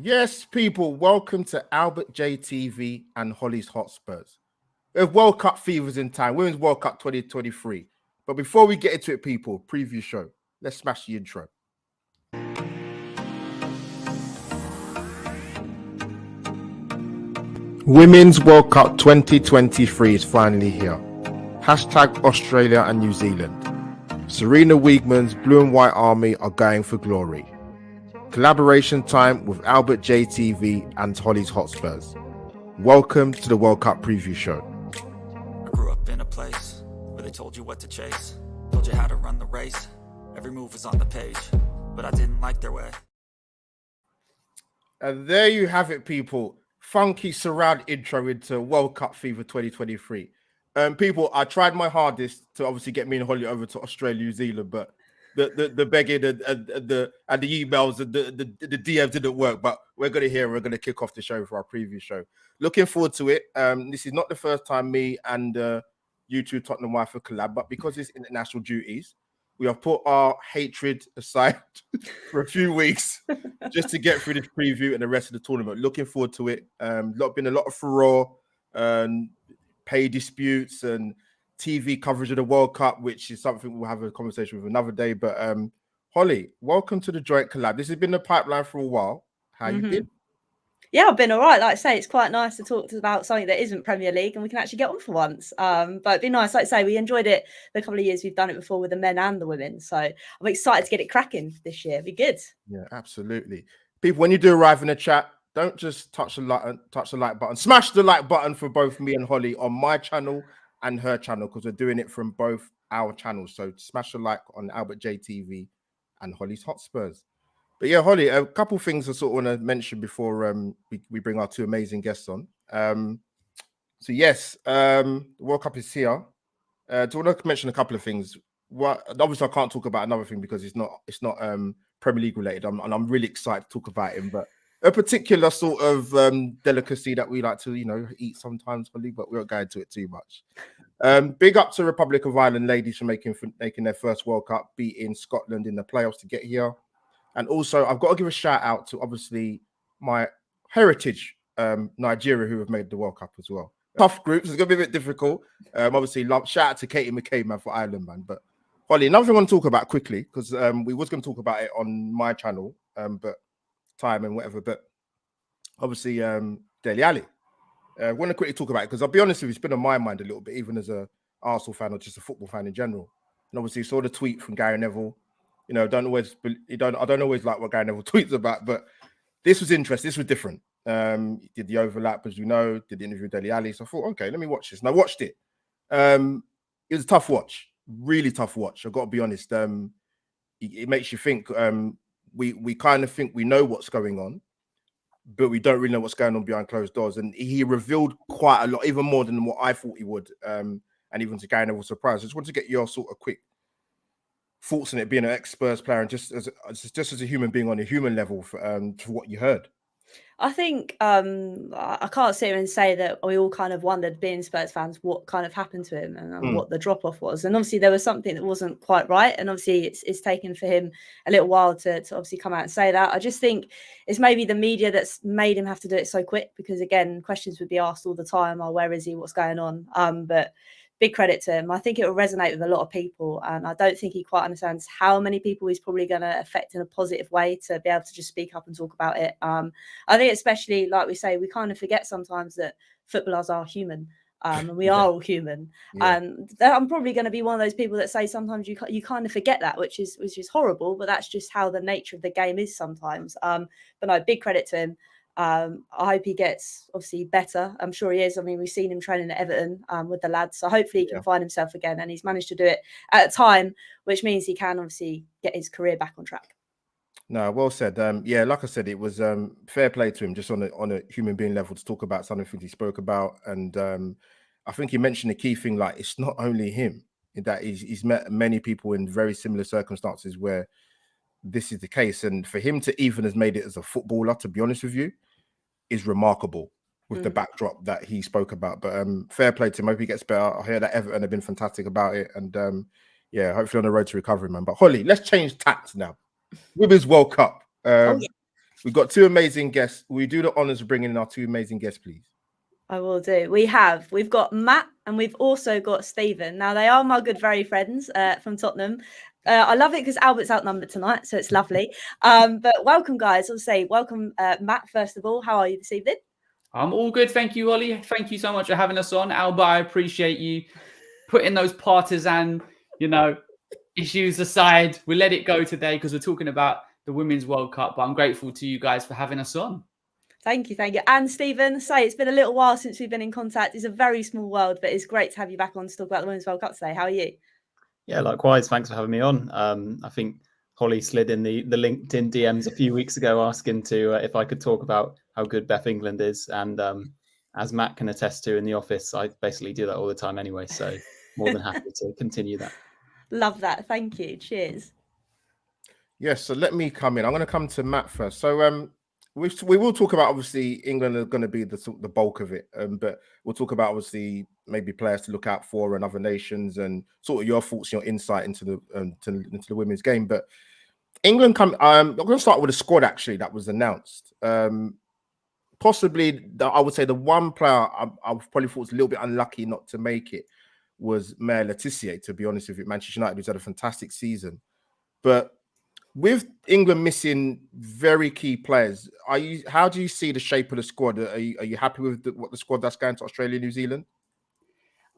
Yes, people, welcome to Albert JTV and Holly's Hotspurs. We have World Cup fevers in time, Women's World Cup 2023. But before we get into it, people, preview show. Let's smash the intro. Women's World Cup 2023 is finally here. Hashtag Australia and New Zealand. Serena Wiegman's Blue and White Army are going for glory. Collaboration time with Albert JTV and Holly's Hotspurs. Welcome to the World Cup preview show. I grew up in a place where they told you what to chase, told you how to run the race. Every move was on the page, but I didn't like their way. And there you have it, people. Funky surround intro into World Cup Fever 2023. People, I tried my hardest to obviously get me and Holly over to Australia, New Zealand, but the begging and the emails and the DMs didn't work. But we're going to kick off the show for our preview show. Looking forward to it. This is not the first time me and you two Tottenham wife have collab, but because it's international duties, we have put our hatred aside for a few weeks just to get through this preview and the rest of the tournament. Looking forward to it. Been a lot of furore and pay disputes and TV coverage of the World Cup, which is something we'll have a conversation with another day. But Holly, welcome to the joint collab. This has been the pipeline for a while. How you been? Yeah, I've been all right. Like I say, it's quite nice to talk about something that isn't Premier League and we can actually get on for once. But it'd be nice. Like I say, we enjoyed it the couple of years we've done it before with the men and the women. So I'm excited to get it cracking this year. It'd be good. Yeah, absolutely. People, when you do arrive in the chat, don't just touch the like button. Smash the like button for both me and Holly on my channel and her channel, because we're doing it from both our channels. So smash the like on Albert JTV and Holly's Hotspurs. But yeah, Holly, a couple of things I sort of want to mention before we bring our two amazing guests on. So yes, the World Cup is here. Do you want to mention a couple of things? Well, obviously I can't talk about another thing because it's not Premier League related. I'm really excited to talk about him, but a particular sort of delicacy that we like to eat sometimes, Holly, but we won't go into it too much. Big up to Republic of Ireland ladies for making their first World Cup, beating Scotland in the playoffs to get here. And also, I've got to give a shout out to obviously my heritage, Nigeria, who have made the World Cup as well. Tough groups, it's going to be a bit difficult. Obviously, shout out to Katie McCabe, man, for Ireland, man. But Holly, another thing I want to talk about quickly, because we was going to talk about it on my channel, but time and whatever. But obviously, Dele Alli. I want to quickly talk about it because I'll be honest with you, it's been on my mind a little bit, even as a Arsenal fan or just a football fan in general. And obviously, saw the tweet from Gary Neville. I don't always like what Gary Neville tweets about, but this was interesting. This was different. Did the overlap, as you know, did the interview with Dele Alli. So I thought, okay, let me watch this. And I watched it. It was a tough watch, really tough watch. I've got to be honest. It makes you think. We kind of think we know what's going on, but we don't really know what's going on behind closed doors. And he revealed quite a lot, even more than what I thought he would. And even to Gary Neville's surprise. I just want to get your sort of quick thoughts on it, being an ex-Spurs player and just as a human being on a human level for what you heard. I think I can't sit here and say that we all kind of wondered, being Spurs fans, what kind of happened to him and what the drop-off was. And obviously there was something that wasn't quite right. And obviously it's taken for him a little while to obviously come out and say that. I just think it's maybe the media that's made him have to do it so quick, because again, questions would be asked all the time, oh, where is he? What's going on? But big credit to him. I think it will resonate with a lot of people. And I don't think he quite understands how many people he's probably going to affect in a positive way to be able to just speak up and talk about it. I think especially, like we say, we kind of forget sometimes that footballers are human. And we are all human. Yeah. And I'm probably going to be one of those people that say sometimes you kind of forget that, which is horrible, but that's just how the nature of the game is sometimes. But no, big credit to him. I hope he gets obviously better. I'm sure he is. I mean, we've seen him training at Everton with the lads, so hopefully he can find himself again. And he's managed to do it at a time, which means he can obviously get his career back on track. No, well said. Yeah, like I said, it was fair play to him, just on a human being level, to talk about some of the things he spoke about. And I think he mentioned the key thing, like it's not only him, that he's met many people in very similar circumstances where this is the case. And for him to even has made it as a footballer, to be honest with you, is remarkable with the backdrop that he spoke about. But fair play to him. I hope he gets better. I hear that Everton have been fantastic about it. And yeah, hopefully on the road to recovery, man. But Holly, let's change tact now. Women's World Cup. We've got two amazing guests. We do the honors of bringing in our two amazing guests, please. I will do. We've got Matt and we've also got Stephen. Now they are my good very friends from Tottenham. I love it because Albert's outnumbered tonight, so it's lovely. But welcome, guys. I'll say welcome, Matt. First of all, how are you this evening? I'm all good, thank you, Holly. Thank you so much for having us on, Albert. I appreciate you putting those partisan, issues aside. We let it go today because we're talking about the Women's World Cup. But I'm grateful to you guys for having us on. Thank you. And Stephen, it's been a little while since we've been in contact. It's a very small world, but it's great to have you back on to talk about the Women's World Cup today. How are you? Yeah, likewise. Thanks for having me on. I think Holly slid in the LinkedIn DMs a few weeks ago asking if I could talk about how good Beth England is. And as Matt can attest to in the office, I basically do that all the time anyway. So more than happy to continue that. Love that. Thank you. Cheers. Yes, so let me come in. I'm going to come to Matt first. So we will talk about, obviously, England are going to be the bulk of it. But we'll talk about, obviously, maybe players to look out for and other nations and sort of your thoughts, your insight into the women's game. But England I'm going to start with a squad, actually, that was announced. Possibly, I would say the one player I probably thought was a little bit unlucky not to make it was Maya Letitia, to be honest with you. Manchester United, who's had a fantastic season. But with England missing very key players, how do you see the shape of the squad? Are you happy with what the squad that's going to Australia, New Zealand?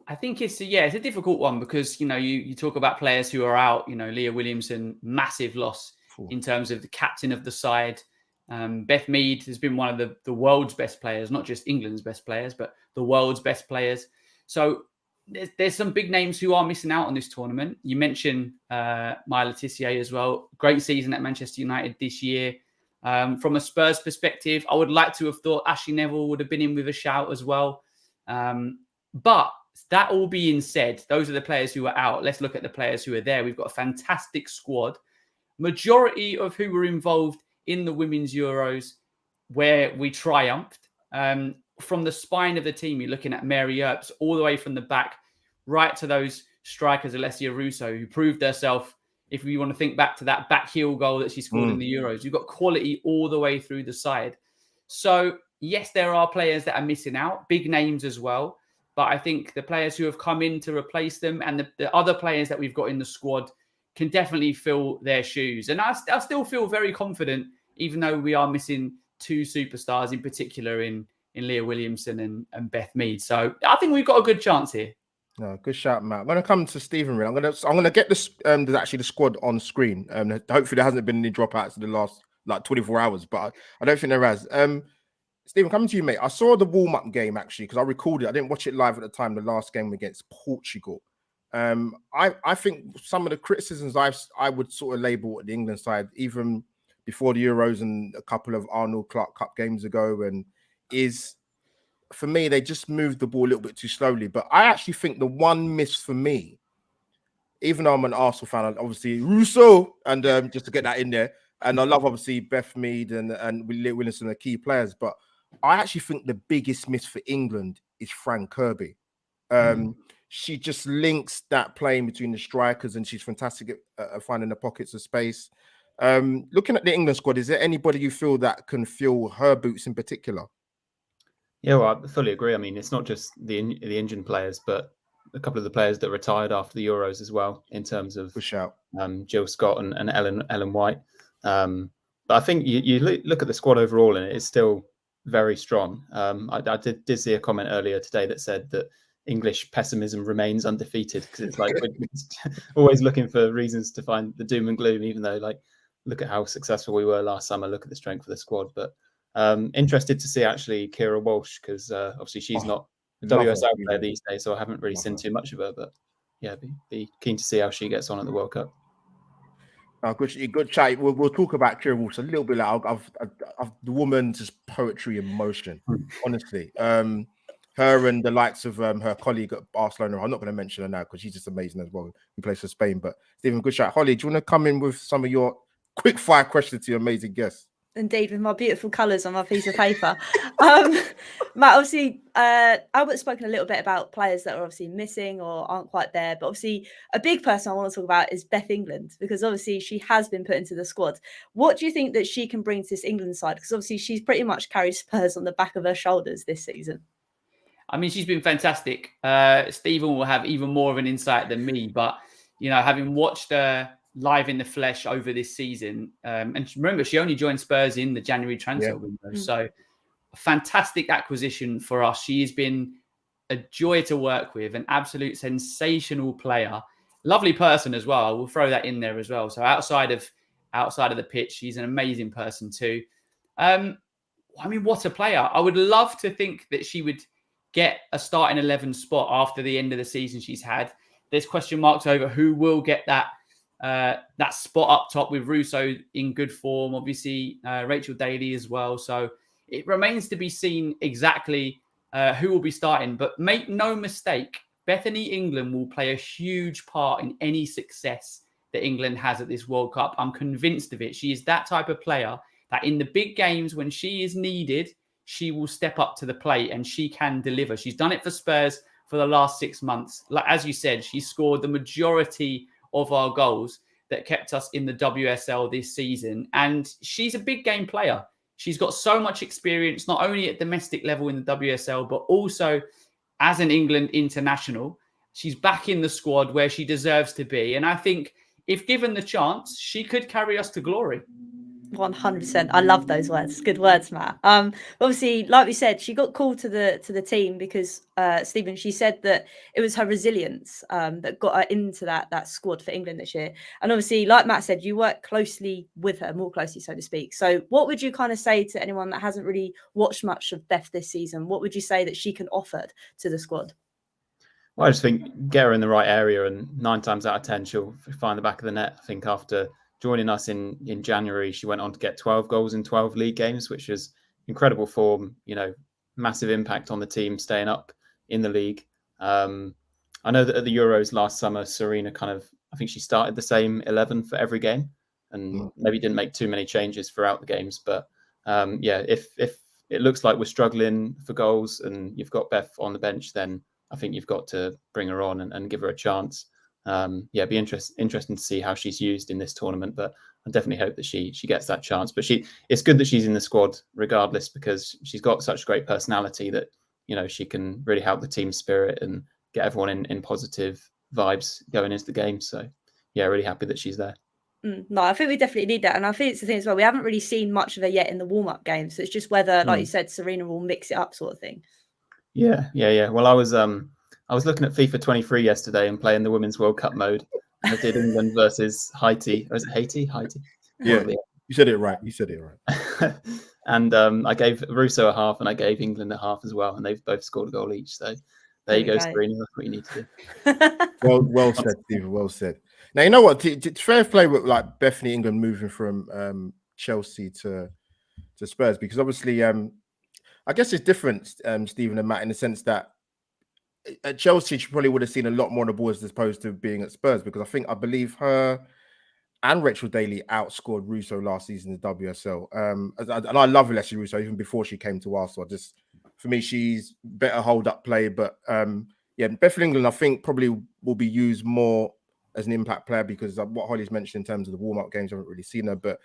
I think it's a difficult one because you talk about players who are out. Leah Williamson, massive loss in terms of the captain of the side. Beth Mead has been one of the world's best players, not just England's best players, but the world's best players. So there's some big names who are missing out on this tournament. You mentioned Maya Letitia as well. Great season at Manchester United this year. From a Spurs perspective, I would like to have thought Ashley Neville would have been in with a shout as well. But that all being said, those are the players who are out. Let's look at the players who are there. We've got a fantastic squad. Majority of who were involved in the Women's Euros where we triumphed. From the spine of the team, you're looking at Mary Earps all the way from the back, right to those strikers, Alessia Russo, who proved herself. If we want to think back to that back heel goal that she scored in the Euros, you've got quality all the way through the side. So, yes, there are players that are missing out, big names as well. But I think the players who have come in to replace them and the other players that we've got in the squad can definitely fill their shoes. And I still feel very confident, even though we are missing two superstars in particular in Leah Williamson and Beth Mead. So I think we've got a good chance here. No, good shout, Matt. I'm going to come to Stephen. I'm going to get this. There's actually the squad on screen. Hopefully there hasn't been any dropouts in the last 24 hours, but I don't think there has. Stephen, coming to you, mate. I saw the warm-up game actually because I recorded. I didn't watch it live at the time. The last game against Portugal. I think some of the criticisms I would sort of label at the England side, even before the Euros and a couple of Arnold Clark Cup games ago, and is, for me, they just moved the ball a little bit too slowly. But I actually think the one miss for me, even though I'm an Arsenal fan, obviously Russo, and just to get that in there, and I love obviously Beth Mead and Williamson are key players, but I actually think the biggest miss for England is Fran Kirby. She just links that playing between the strikers, and she's fantastic at finding the pockets of space. Looking at the England squad, is there anybody you feel that can fill her boots in particular? Yeah, well, I fully agree. I mean, it's not just the Indian players, but a couple of the players that retired after the Euros as well, in terms of Jill Scott and Ellen White. But I think you look at the squad overall, and it's still very strong. I did see a comment earlier today that said that English pessimism remains undefeated, because it's like we're always looking for reasons to find the doom and gloom, even though, like, look at how successful we were last summer, look at the strength of the squad. But interested to see actually Kira Walsh, because obviously she's not a WSL player these days, so I haven't really seen too much of her. But yeah, be keen to see how she gets on at the World Cup. Good chat. We'll talk about Kira Walsh a little bit. The woman's just poetry in motion, honestly. Her and the likes of her colleague at Barcelona. I'm not going to mention her now because she's just amazing as well. Who plays for Spain. But Stephen, good chat. Holly, do you want to come in with some of your quick fire questions to your amazing guests? Indeed, with my beautiful colours on my piece of paper. Matt, obviously, Albert's spoken a little bit about players that are obviously missing or aren't quite there. But obviously, a big person I want to talk about is Beth England, because obviously she has been put into the squad. What do you think that she can bring to this England side? Because obviously she's pretty much carried Spurs on the back of her shoulders this season. I mean, she's been fantastic. Stephen will have even more of an insight than me, but, you know, having watched her live in the flesh over this season, and remember, she only joined Spurs in the January transfer window. So a fantastic acquisition for us. She has been a joy to work with, an absolute sensational player, lovely person as well. I will throw that in there as well. So outside of the pitch, she's an amazing person too. I mean, what a player. I would love to think that she would get a starting 11 spot after the end of the season she's had. There's question marks over who will get that spot up top, with Russo in good form, obviously Rachel Daly as well. So it remains to be seen exactly who will be starting. But make no mistake, Bethany England will play a huge part in any success that England has at this World Cup. I'm convinced of it. She is that type of player that in the big games, when she is needed, she will step up to the plate and she can deliver. She's done it for Spurs for the last 6 months. Like, as you said, she scored the majority of our goals that kept us in the WSL this season. And she's a big game player. She's got so much experience, not only at domestic level in the WSL, but also as an England international. She's back in the squad where she deserves to be. And I think if given the chance, she could carry us to glory. 100%. I love those words. Good words, Matt. Obviously, like we said, she got called to the team because Stephen, she said that it was her resilience that got her into that squad for England this year. And obviously, like Matt said, you work closely with her, more closely, so to speak. So what would you kind of say to anyone that hasn't really watched much of Beth this season? What would you say that she can offer to the squad? Well, I just think get her in the right area, and 9 times out of 10, she'll find the back of the net. I think after joining us in January, she went on to get 12 goals in 12 league games, which is incredible form, you know, massive impact on the team staying up in the league. I know that at the Euros last summer, Serena I think she started the same 11 for every game and maybe didn't make too many changes throughout the games. But if it looks like we're struggling for goals and you've got Beth on the bench, then I think you've got to bring her on and give her a chance. Be interesting to see how she's used in this tournament, but I definitely hope that she gets that chance. But it's good that she's in the squad regardless, because she's got such great personality that, you know, she can really help the team spirit and get everyone in positive vibes going into the game. So yeah, really happy that she's there. No, I think we definitely need that. And I think it's the thing as well, we haven't really seen much of her yet in the warm-up games. So it's just whether, like you said, Serena will mix it up sort of thing. Yeah. Well, I was looking at FIFA 23 yesterday and playing the Women's World Cup mode. I did England versus Haiti. Or is it Haiti? Yeah, you said it right. And I gave Russo a half and I gave England a half as well. And they've both scored a goal each. So there you go, Serena. That's what you need to do. Well said, Stephen. Well said. Now, you know what? Fair play with like Bethany England moving from Chelsea to Spurs, because obviously, I guess it's different, Stephen and Matt, in the sense that at Chelsea, she probably would have seen a lot more on the ball as opposed to being at Spurs, because I believe her and Rachel Daly outscored Russo last season in the WSL. And I love Alessia Russo even before she came to Arsenal. For me, she's better hold-up play. But Bethany England, I think, probably will be used more as an impact player, because what Holly's mentioned in terms of the warm-up games, I haven't really seen her. But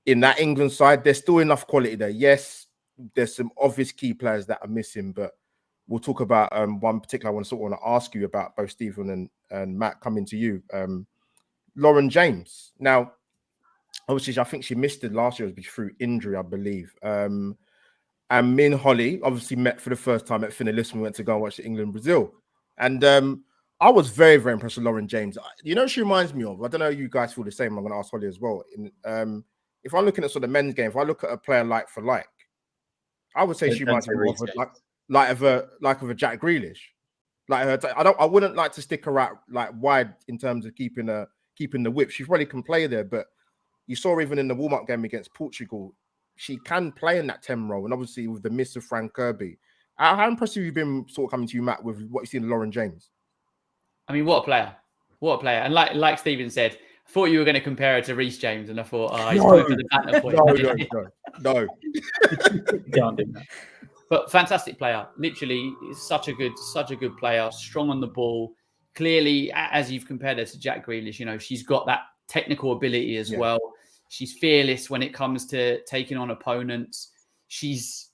in that England side, there's still enough quality there. Yes, there's some obvious key players that are missing, but we'll talk about one particular I want to ask you about, both Stephen and Matt, coming to you. Lauren James. Now, obviously, I think she missed it last year through injury, I believe. And me and Holly obviously met for the first time at Finalist. We went to go and watch the England-Brazil. And I was very, very impressed with Lauren James. You know, she reminds me of, I don't know if you guys feel the same, I'm going to ask Holly as well. If I'm looking at sort of men's game, if I look at a player like for like, I would say she reminds me of like of a Jack Grealish. Like her, I wouldn't like to stick her out like wide in terms of keeping the whip. She probably can play there, but you saw even in the warm-up game against Portugal, she can play in that 10 role. And obviously with the miss of Frank Kirby, how impressive have you been sort of coming to you, Matt, with what you see in Lauren James? I mean, what a player. And like Stephen said, thought you were going to compare her to Reece James, and I thought, he's going for the banter point. No. Can't do that. But fantastic player. Literally, such a good player. Strong on the ball. Clearly, as you've compared her to Jack Grealish, she's got that technical ability as well. She's fearless when it comes to taking on opponents. She's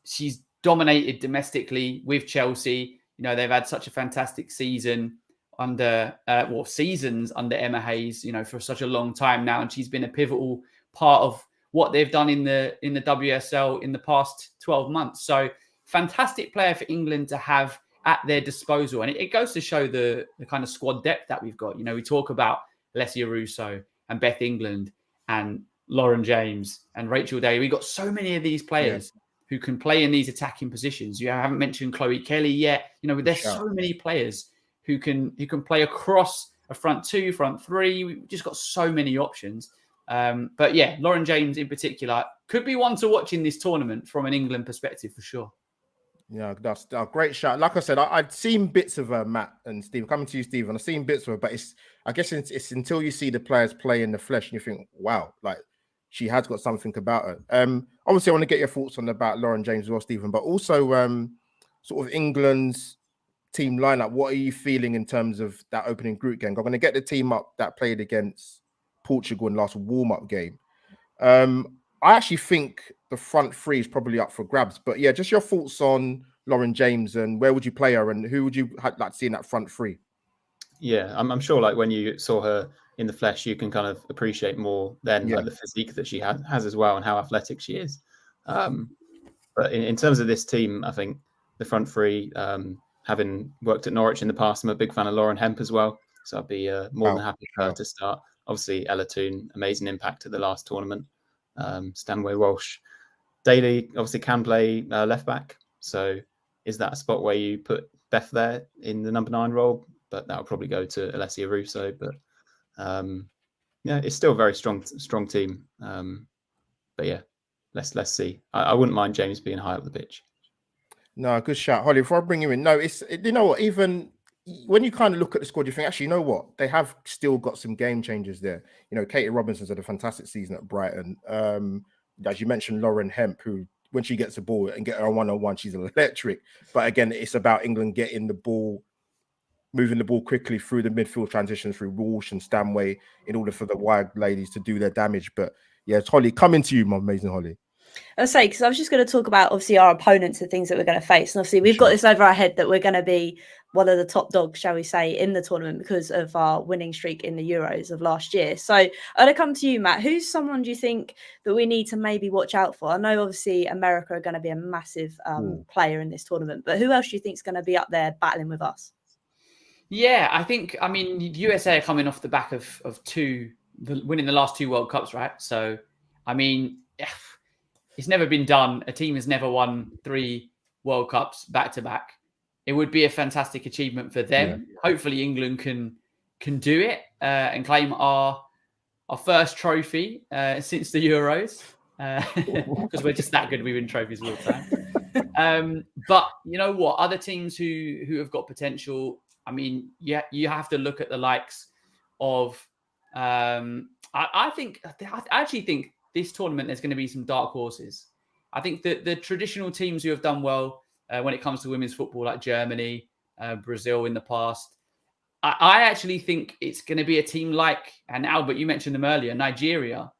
dominated domestically with Chelsea. They've had such a fantastic season seasons under Emma Hayes, for such a long time now, and she's been a pivotal part of what they've done in the WSL in the past 12 months. So fantastic player for England to have at their disposal, and it goes to show the kind of squad depth that we've got. We talk about Alessia Russo and Beth England and Lauren James and Rachel Day. We've got so many of these players who can play in these attacking positions. You haven't mentioned Chloe Kelly yet. There's so many players who can play across a front two, front three. We've just got so many options. But yeah, Lauren James in particular could be one to watch in this tournament from an England perspective for sure. Yeah, that's a great shot. Like I said, I'd seen bits of her, Matt and Steve. Coming to you, Steve, and I've seen bits of her, but I guess it's until you see the players play in the flesh and you think, wow, like she has got something about her. Obviously, I want to get your thoughts about Lauren James as well, Stephen, but also sort of England's team lineup. What are you feeling in terms of that opening group game? I'm going to get the team up that played against Portugal in last warm-up game. I actually think the front three is probably up for grabs. But yeah, just your thoughts on Lauren James and where would you play her and who would you like to see in that front three? Yeah, I'm sure like when you saw her in the flesh, you can kind of appreciate more than like the physique that she has as well and how athletic she is. But in terms of this team, I think the front three, having worked at Norwich in the past, I'm a big fan of Lauren Hemp as well. So I'd be more than happy for her to start. Obviously, Ella Toone, amazing impact at the last tournament. Stanway Walsh. Daly obviously can play left back. So is that a spot where you put Beth there in the number 9 role? But that will probably go to Alessia Russo. But it's still a very strong team. But yeah, let's see. I wouldn't mind James being high up the pitch. No, good shout, Holly. Before I bring you in, you know what? Even when you kind of look at the squad, you think, actually, you know what? They have still got some game changers there. Katie Robinson's had a fantastic season at Brighton. As you mentioned, Lauren Hemp, who, when she gets the ball and get her one-on-one, she's electric. But again, it's about England getting the ball, moving the ball quickly through the midfield transitions through Walsh and Stanway in order for the wide ladies to do their damage. But yeah, it's Holly, coming to you, my amazing Holly. I'll say, because I was just going to talk about obviously our opponents and things that we're going to face. And obviously we've got this over our head that we're going to be one of the top dogs, shall we say, in the tournament because of our winning streak in the Euros of last year. So I'm going to come to you, Matt. Who's someone do you think that we need to maybe watch out for? I know obviously America are going to be a massive player in this tournament, but who else do you think is going to be up there battling with us? Yeah, I mean, USA are coming off the back of winning the last 2 World Cups, right? So, I mean, it's never been done. A team has never won 3 World Cups back to back. It would be a fantastic achievement for them. Yeah. Hopefully, England can do it and claim our first trophy since the Euros because we're just that good. We win trophies all the time. But you know what? Other teams who have got potential. I mean, you have to look at the likes of. I actually think this tournament there's going to be some dark horses. I think that the traditional teams who have done well when it comes to women's football, like Germany, Brazil in the past, I actually think it's going to be a team like, and Albert, you mentioned them earlier, Nigeria,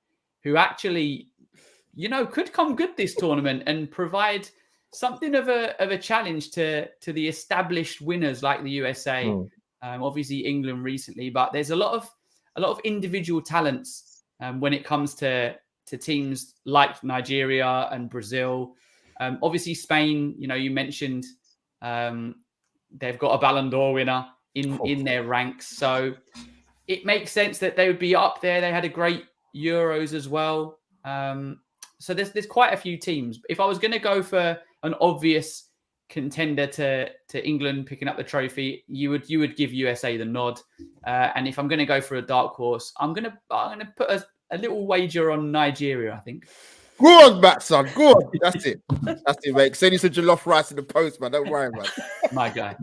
who actually, could come good this tournament and provide something of a challenge to the established winners like the USA, obviously England recently, but there's a lot of individual talents when it comes to teams like Nigeria and Brazil. Obviously Spain, you mentioned they've got a Ballon d'Or winner in their ranks, so it makes sense that they would be up there. They had a great Euros as well. So there's quite a few teams. If I was going to go for an obvious contender to England picking up the trophy, you would give USA the nod. And if I'm going to go for a dark horse, I'm going to put a little wager on Nigeria, I think. Go on, Matt, son. Go on. That's it, mate. Send you some jollof rice in the post, man. Don't worry, man. My guy.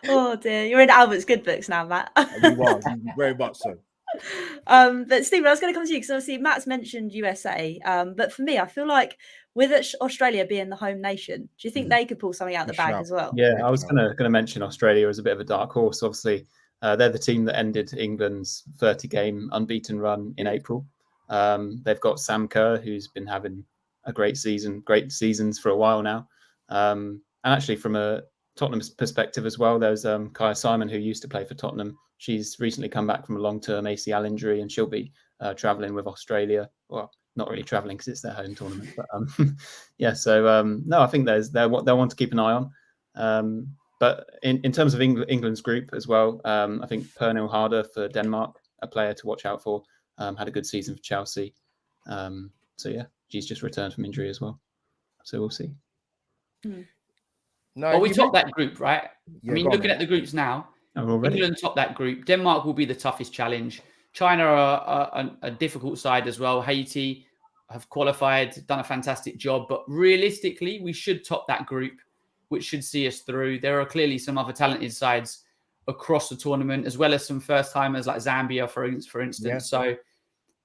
Oh dear, you're in Albert's good books now, Matt. You are very much so. But Stephen, I was going to come to you because obviously Matt's mentioned USA. But for me, I feel like with Australia being the home nation, do you think they could pull something out of the bag as well? Yeah, I was going to mention Australia as a bit of a dark horse. Obviously, they're the team that ended England's 30-game unbeaten run in April. They've got Sam Kerr, who's been having a great seasons for a while now. And actually, from a Tottenham's perspective as well, there's Kaya Simon, who used to play for Tottenham. She's recently come back from a long-term ACL injury, and she'll be travelling with Australia. Well, not really travelling because it's their home tournament, but yeah. So no, I think they'll want to keep an eye on. But in terms of England's group as well, I think Pernille Harder for Denmark, a player to watch out for. Had a good season for Chelsea. So yeah, she's just returned from injury as well. So we'll see. No, well, we top that group, right? Yeah, I mean, looking at the groups now, England top that group. Denmark will be the toughest challenge. China are a difficult side as well. Haiti have qualified, done a fantastic job. But realistically, we should top that group, which should see us through. There are clearly some other talented sides across the tournament, as well as some first-timers like Zambia, for instance. Yeah. So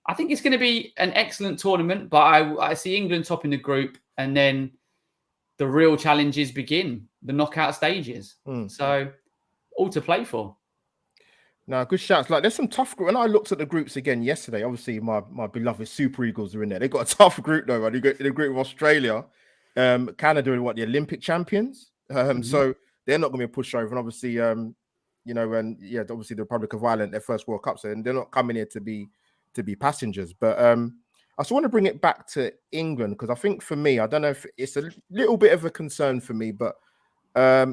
I think it's going to be an excellent tournament, but I see England topping the group, and then the real challenges begin, the knockout stages. So all to play for. No, good shouts. Like, there's some tough group. When I looked at the groups again yesterday, obviously my beloved Super Eagles are in there. They've got a tough group though, right? You get in the group of Australia, Canada, and the Olympic champions. So they're not going to be a pushover. And obviously, obviously the Republic of Ireland, their first World Cup, so they're not coming here to be passengers. But I just want to bring it back to England, because I think for me, I don't know if it's a little bit of a concern for me, but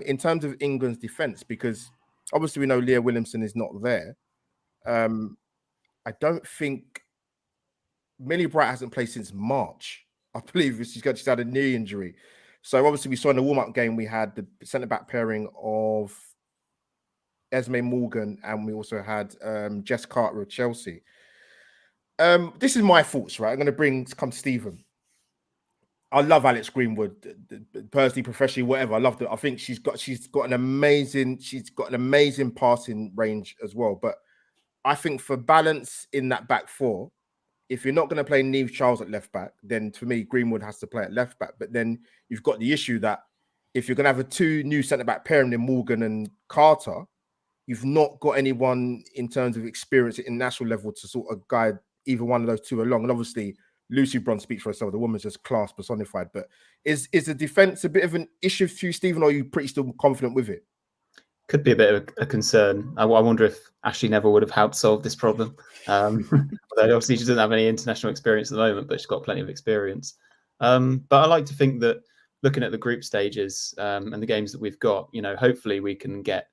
in terms of England's defense, because obviously we know Leah Williamson is not there. I don't think Millie Bright hasn't played since March. I believe she's had a knee injury. So obviously we saw in the warm-up game, we had the centre-back pairing of Esme Morgan, and we also had Jess Carter of Chelsea. This is my thoughts, right? I'm going to come to Stephen. I love Alex Greenwood, personally, professionally, whatever. I love it. I think she's got an amazing passing range as well. But I think for balance in that back four, if you're not going to play Niamh Charles at left back, then for me, Greenwood has to play at left back. But then you've got the issue that if you're going to have a two new centre back pairing in Morgan and Carter, you've not got anyone in terms of experience at international level to sort of guide either one of those two along. And obviously, Lucy Bronze speaks for herself. The woman's just class personified. But is the defence a bit of an issue for you, Stephen, or are you pretty still confident with it? Could be a bit of a concern. I wonder if Ashley Neville would have helped solve this problem. Obviously, she doesn't have any international experience at the moment, but she's got plenty of experience. But I like to think that looking at the group stages and the games that we've got, hopefully we can get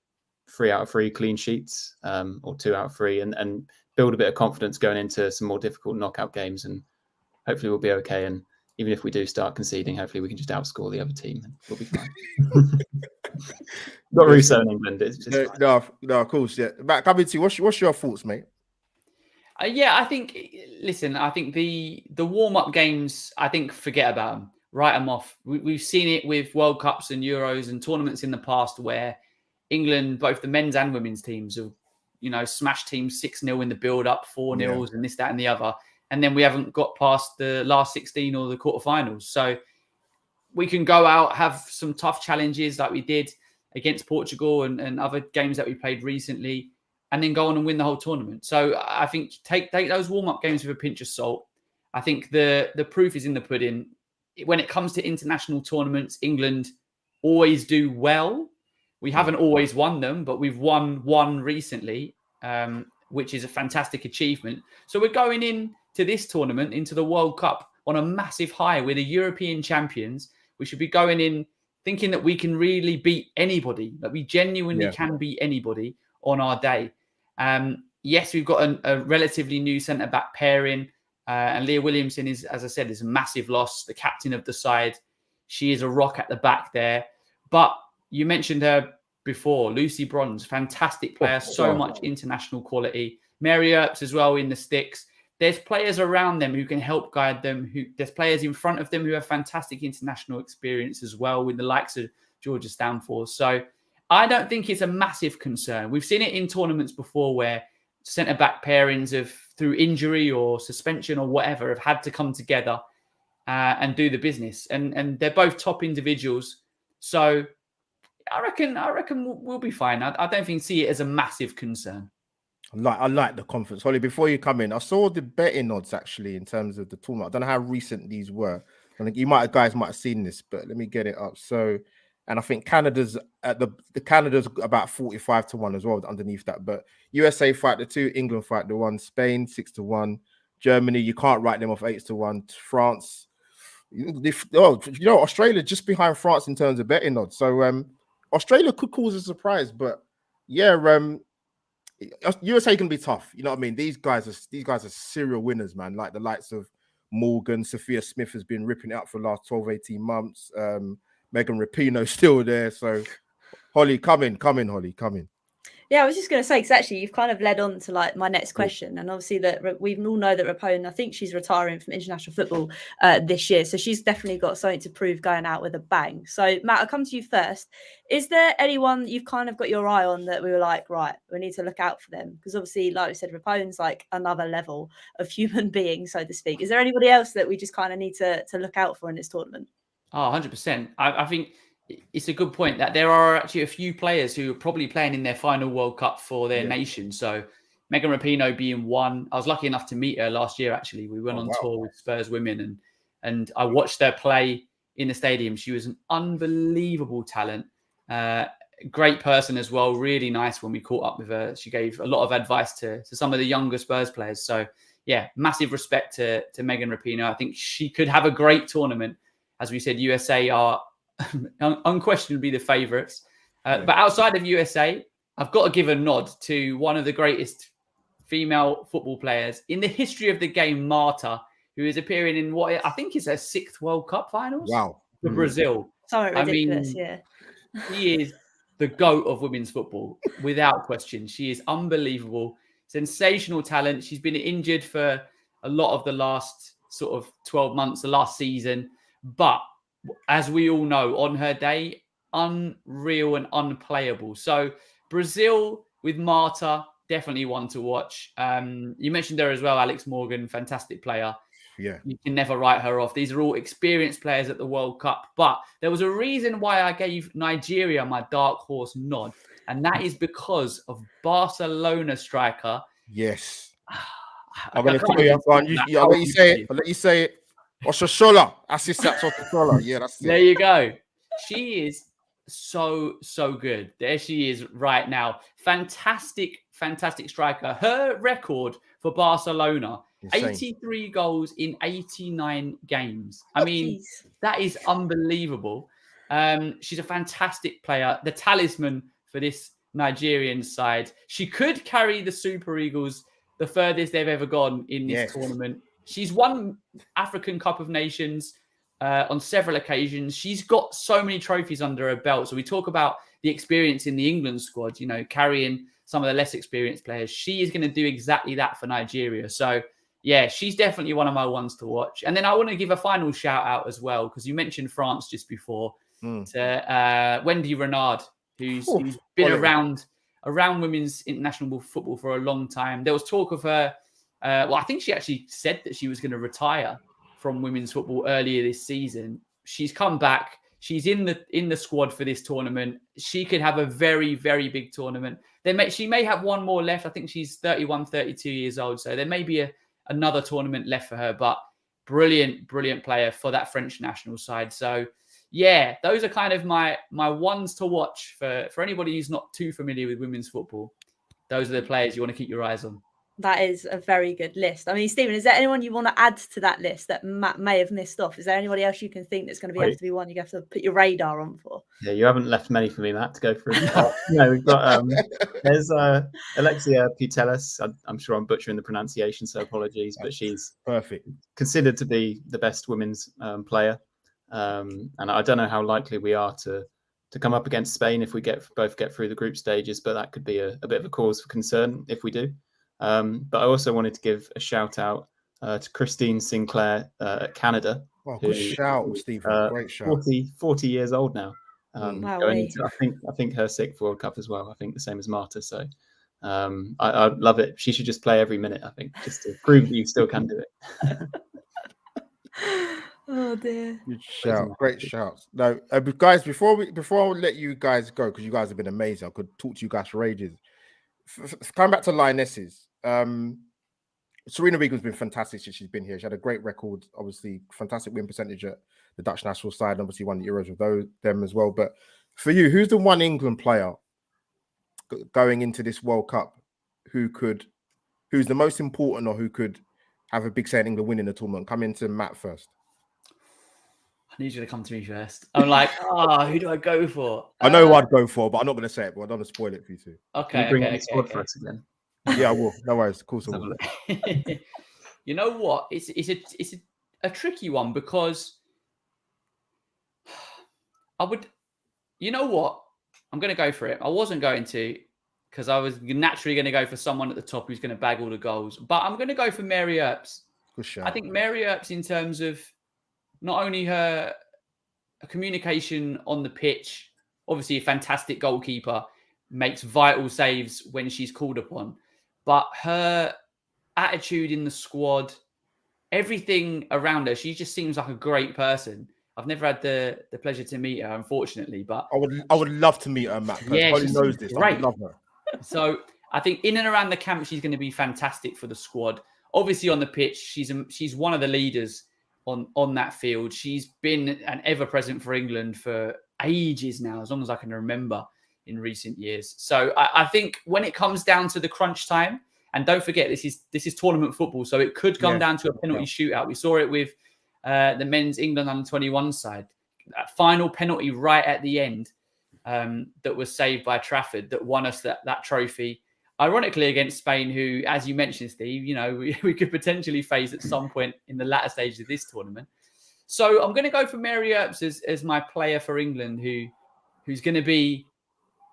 3 out of 3 clean sheets or 2 out of 3 and build a bit of confidence going into some more difficult knockout games, and hopefully we'll be okay. And even if we do start conceding, hopefully we can just outscore the other team and we'll be fine. Not Russo in England. It's just no, of course, yeah. Matt, coming to you, what's your thoughts, mate? I think the warm-up games, I think forget about them, write them off. We've seen it with World Cups and Euros and tournaments in the past where England, both the men's and women's teams, have smashed teams 6-0 in the build-up, 4-0s, and this, that, and the other. And then we haven't got past the last 16 or the quarterfinals. So we can go out, have some tough challenges like we did against Portugal and other games that we played recently, and then go on and win the whole tournament. So I think take those warm-up games with a pinch of salt. I think the proof is in the pudding. When it comes to international tournaments, England always do well. We haven't always won them, but we've won one recently, which is a fantastic achievement. So we're going in to this tournament, into the World Cup, on a massive high. We're the European champions. We should be going in thinking that we can really beat anybody, that we genuinely can beat anybody on our day. Yes, we've got a relatively new centre-back pairing, and Leah Williamson is, as I said, is a massive loss, the captain of the side. She is a rock at the back there. But you mentioned her before, Lucy Bronze, fantastic player, so much international quality. Mary Earps as well in the sticks. There's players around them who can help guide them. There's players in front of them who have fantastic international experience as well, with the likes of Georgia Stanforth. So I don't think it's a massive concern. We've seen it in tournaments before where centre-back pairings through injury or suspension or whatever have had to come together and do the business. And they're both top individuals. So I reckon we'll be fine. I don't see it as a massive concern. I like the conference. Holly, before you come in, I saw the betting odds actually in terms of the tournament. I don't know how recent these were. I think guys might have seen this, but let me get it up. So, and I think Canada's at the Canada's about 45-1 as well underneath that. But USA fight the 2, England fight the 1, Spain 6-1, Germany, you can't write them off 8-1, France. Australia just behind France in terms of betting odds. So Australia could cause a surprise, but yeah, USA can be tough. You know what I mean? These guys are serial winners, man. Like the likes of Morgan, Sophia Smith has been ripping it up for the last 12-18 months. Megan Rapinoe's still there. So Holly, come in, Holly, come in. Yeah, I was just going to say, because actually you've kind of led on to like my next question. And obviously that we all know that Rapone, I think she's retiring from international football this year. So she's definitely got something to prove going out with a bang. So Matt, I'll come to you first. Is there anyone you've kind of got your eye on that we were like, right, we need to look out for them? Because obviously, like we said, Rapone's like another level of human being, so to speak. Is there anybody else that we just kind of need to look out for in this tournament? Oh, 100%. I think it's a good point that there are actually a few players who are probably playing in their final World Cup for their nation. So Megan Rapinoe being one. I was lucky enough to meet her last year, actually. We went on tour with Spurs Women and I watched her play in the stadium. She was an unbelievable talent. Great person as well. Really nice when we caught up with her. She gave a lot of advice to some of the younger Spurs players. So, yeah, massive respect to Megan Rapinoe. I think she could have a great tournament. As we said, USA are unquestionably the favourites. But outside of USA, I've got to give a nod to one of the greatest female football players in the history of the game, Marta, who is appearing in what I think is her 6th World Cup finals for Brazil. Something ridiculous, yeah. She is the GOAT of women's football, without question. She is unbelievable, sensational talent. She's been injured for a lot of the last sort of 12 months, the last season. But as we all know, on her day, unreal and unplayable. So Brazil with Marta, definitely one to watch. You mentioned her as well, Alex Morgan, fantastic player. Yeah. You can never write her off. These are all experienced players at the World Cup. But there was a reason why I gave Nigeria my dark horse nod. And that is because of Barcelona striker. Yes. I'm going to tell you, I'll let you say it. Oshola. Oshola. Yeah, that's it. There you go. She is so good. There she is right now. Fantastic striker. Her record for Barcelona, insane. 83 goals in 89 games. I mean, that is unbelievable. She's a fantastic player. The talisman for this Nigerian side. She could carry the Super Eagles the furthest they've ever gone in this tournament. She's won African Cup of Nations on several occasions. She's got so many trophies under her belt. So we talk about the experience in the England squad, you know, carrying some of the less experienced players. She is going to do exactly that for Nigeria. So, yeah, she's definitely one of my ones to watch. And then I want to give a final shout out as well, because you mentioned France just before, to Wendy Renard, who's been around women's international football for a long time. There was talk of her. I think she actually said that she was going to retire from women's football earlier this season. She's come back. She's in the squad for this tournament. She could have a very, very big tournament. She may have one more left. I think she's 31, 32 years old. So there may be another tournament left for her. But brilliant player for that French national side. So, yeah, those are kind of my ones to watch for anybody who's not too familiar with women's football. Those are the players you want to keep your eyes on. That is a very good list. I mean, Stephen, is there anyone you want to add to that list that Matt may have missed off? Is there anybody else you can think that's going to have to be one you have to put your radar on for? Yeah, you haven't left many for me, Matt, to go through. We've got there's Alexia Putellas. I'm sure I'm butchering the pronunciation, so apologies, but she's considered to be the best women's player. And I don't know how likely we are to come up against Spain if we both get through the group stages, but that could be a bit of a cause for concern if we do. But I also wanted to give a shout out to Christine Sinclair at Canada. Oh, good shout, Stephen. Great shout. 40 years old now. Going into, I think her 6th World Cup as well. I think the same as Marta. So I love it. She should just play every minute, I think, just to prove that you still can do it. Oh dear. Good shout. Great shouts. Now, guys, before I let you guys go, because you guys have been amazing, I could talk to you guys for ages. Coming back to Lionesses, Serena Wiegman's been fantastic since she's been here. She had a great record, obviously fantastic win percentage at the Dutch national side, obviously won the Euros with them as well. But for you, who's the one England player going into this World Cup who's the most important, or who could have a big say in England winning the tournament? Come into Matt first. I need you to come to me first. I'm like, who do I go for? I know who I'd go for, but I'm not going to say it, but I don't want to spoil it for you too. Okay. Bring on the squad for us again. Yeah, I will. No worries. Of course I will. You know what? It's a tricky one, because I would. You know what? I'm going to go for it. I wasn't going to, because I was naturally going to go for someone at the top who's going to bag all the goals. But I'm going to go for Mary Earps. Good shout. I think Mary Earps, in terms of not only her communication on the pitch, obviously a fantastic goalkeeper, makes vital saves when she's called upon, but her attitude in the squad, everything around her, she just seems like a great person. I've never had the pleasure to meet her, unfortunately, but I would love to meet her, Matt. Yeah, Holly she's knows this. great. I would love her. So I think in and around the camp, she's going to be fantastic for the squad. Obviously on the pitch, she's one of the leaders on that field. She's been an ever-present for England for ages now, as long as I can remember in recent years. So I think when it comes down to the crunch time, and don't forget, this is tournament football, so it could come down to a penalty shootout. We saw it with the men's England under-21 side. That final penalty right at the end that was saved by Trafford that won us that trophy. Ironically, against Spain, who, as you mentioned, Steve, we could potentially face at some point in the latter stages of this tournament. So I'm going to go for Mary Earps as my player for England, who's going to be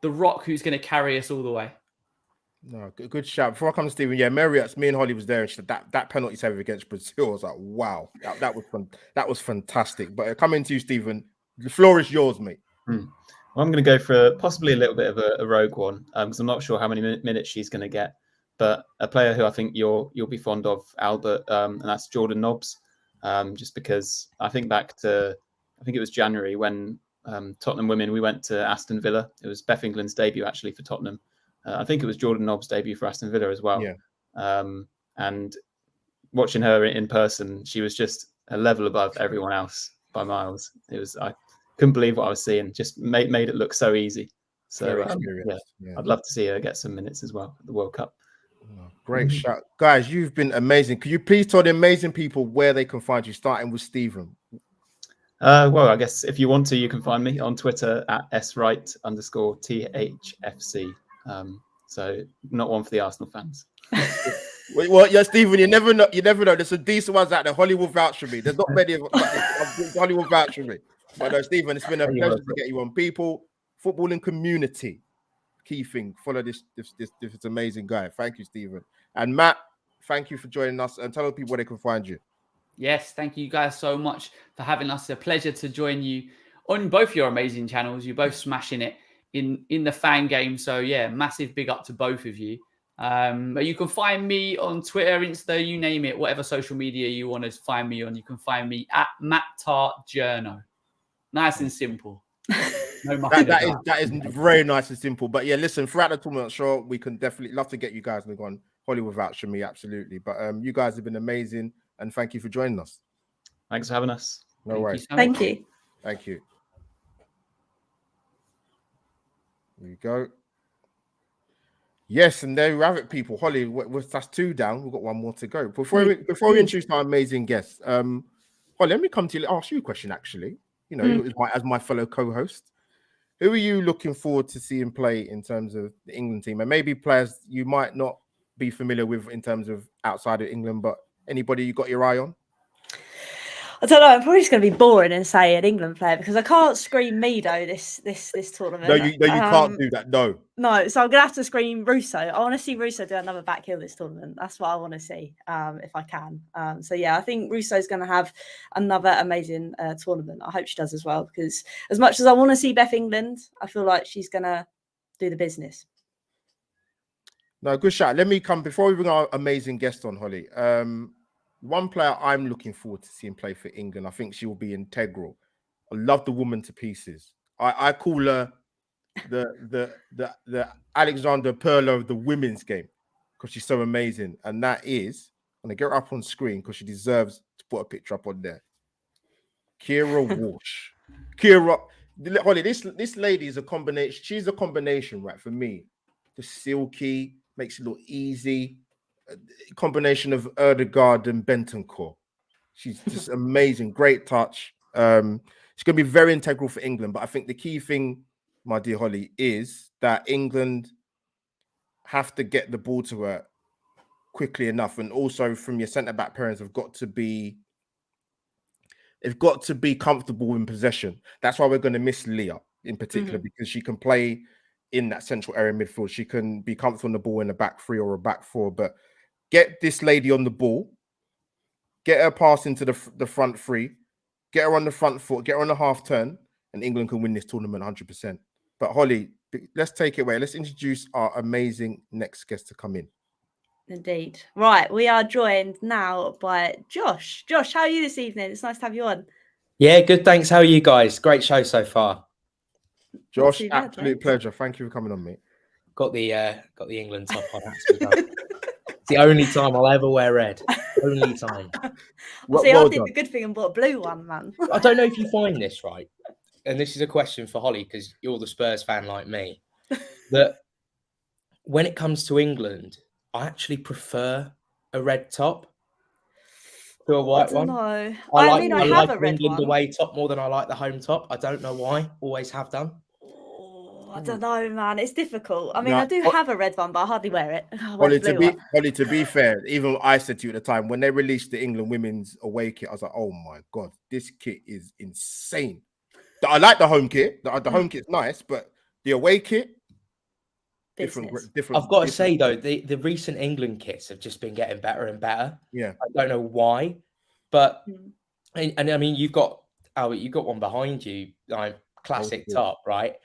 the rock, who's going to carry us all the way. No, good shout. Before I come to Stephen, yeah, Mary Earps, me and Holly was there, and she said that penalty save against Brazil, I was like, wow, that was fun. That was fantastic. But coming to you, Stephen, the floor is yours, mate. Well, I'm going to go for possibly a little bit of a rogue one, because I'm not sure how many minutes she's going to get. But a player who I think you'll be fond of, Albert, and that's Jordan Nobbs. Just because I think back to, I think it was January when Tottenham women, we went to Aston Villa. It was Beth England's debut actually for Tottenham. I think it was Jordan Nobbs' debut for Aston Villa as well. Yeah. And watching her in person, she was just a level above everyone else by miles. I couldn't believe what I was seeing. Just made it look so easy. So yeah, I'd love to see her get some minutes as well at the World Cup. Oh, great shot, guys! You've been amazing. Could you please tell the amazing people where they can find you, starting with Stephen? Well, I guess if you want to, you can find me on Twitter at @swright_THFC. So not one for the Arsenal fans. Well, yeah, Stephen, you never know. There's some decent ones out there. Holly will vouch for me. There's not many of Holly will vouch for me. But no, Stephen, it's been a pleasure to get you on. People, footballing community, key thing. Follow this amazing guy. Thank you, Stephen. And Matt, thank you for joining us, and tell people where they can find you. Yes, thank you guys so much for having us. A pleasure to join you on both your amazing channels. You're both smashing it in the fan game. So yeah, massive big up to both of you. You can find me on Twitter, Insta, you name it, whatever social media you want to find me on. You can find me at MattTartJourno. Nice and simple. No that is very nice and simple. But yeah, listen, throughout the tournament, sure, we can definitely love to get you guys on Hollywood voucher me, absolutely. But you guys have been amazing, and thank you for joining us. Thanks for having us. No worries. Thank you. Thank you. There you go. Yes, and there you have it, people. Holly, that's 2 down. We've got 1 more to go. Before we introduce our amazing guests, Holly, let me come to you. Ask you a question, actually. As my fellow co-host, who are you looking forward to seeing play in terms of the England team, and maybe players you might not be familiar with in terms of outside of England, but anybody you got your eye on? I don't know. I'm probably just going to be boring and say an England player because I can't scream Mido this tournament. No, you can't do that. No. So I'm going to have to scream Russo. I want to see Russo do another back heel this tournament. That's what I want to see, if I can. So yeah, I think Russo's going to have another amazing tournament. I hope she does as well, because as much as I want to see Beth England, I feel like she's going to do the business. No, good shout. Let me come before we bring our amazing guest on, Holly. One player I'm looking forward to seeing play for England. I think she will be integral. I love the woman to pieces. I call her the Alexander Pirlo of the women's game because she's so amazing. And that is, I'm gonna get her up on screen because she deserves to put a picture up on there. Kira Walsh. Kira, Holly, this lady is a combination. She's a combination, right? For me, the silky makes it look easy. Combination of Erdegaard and Bentancur. She's just amazing, great touch. She's going to be very integral for England. But I think the key thing, my dear Holly, is that England have to get the ball to her quickly enough, and also from your centre back pairings have got to be. They've got to be comfortable in possession. That's why we're going to miss Leah in particular, because she can play in that central area midfield. She can be comfortable on the ball in a back three or a back four. But get this lady on the ball, get her pass into the front three, get her on the front foot, get her on the half turn, and England can win this tournament 100%. But Holly, let's take it away. Let's introduce our amazing next guest to come in. Indeed. Right, we are joined now by Josh. Josh, how are you this evening? It's nice to have you on. Yeah, good. Thanks. How are you guys? Great show so far. Josh, absolute pleasure. Thank you for coming on, mate. Got the England top on. It's the only time I'll ever wear red. Only time. I did the good thing and bought a blue one, man. I don't know if you find this right, and this is a question for Holly because you're the Spurs fan like me. That when it comes to England, I actually prefer a red top to a white one. I like a red England one. away top more than I like the home top. I don't know why. Always have done. I don't know, man. It's difficult. I mean, I do have a red one, but I hardly wear it. Holly, to be fair, even I said to you at the time when they released the England women's away kit, I was like, "Oh my god, this kit is insane." I like the home kit. The home kit's nice, but the away kit, different. I've got to say though, the recent England kits have just been getting better and better. Yeah, I don't know why, but and I mean, you've got one behind you, like classic top, right?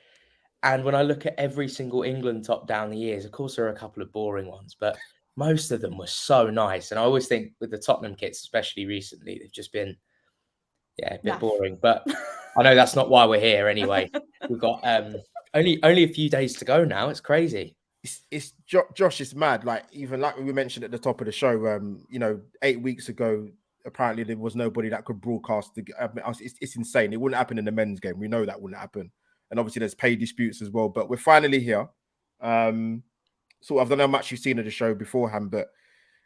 And when I look at every single England top down the years, of course, there are a couple of boring ones, but most of them were so nice. And I always think with the Tottenham kits, especially recently, they've just been, a bit boring. But I know that's not why we're here anyway. We've got only a few days to go now. It's crazy. It's Josh, it's mad. Like, even like we mentioned at the top of the show, 8 weeks ago, apparently there was nobody that could broadcast. It's insane. It wouldn't happen in the men's game. We know that wouldn't happen. And obviously there's pay disputes as well, but we're finally here. So I don't know how much you've seen of the show beforehand, but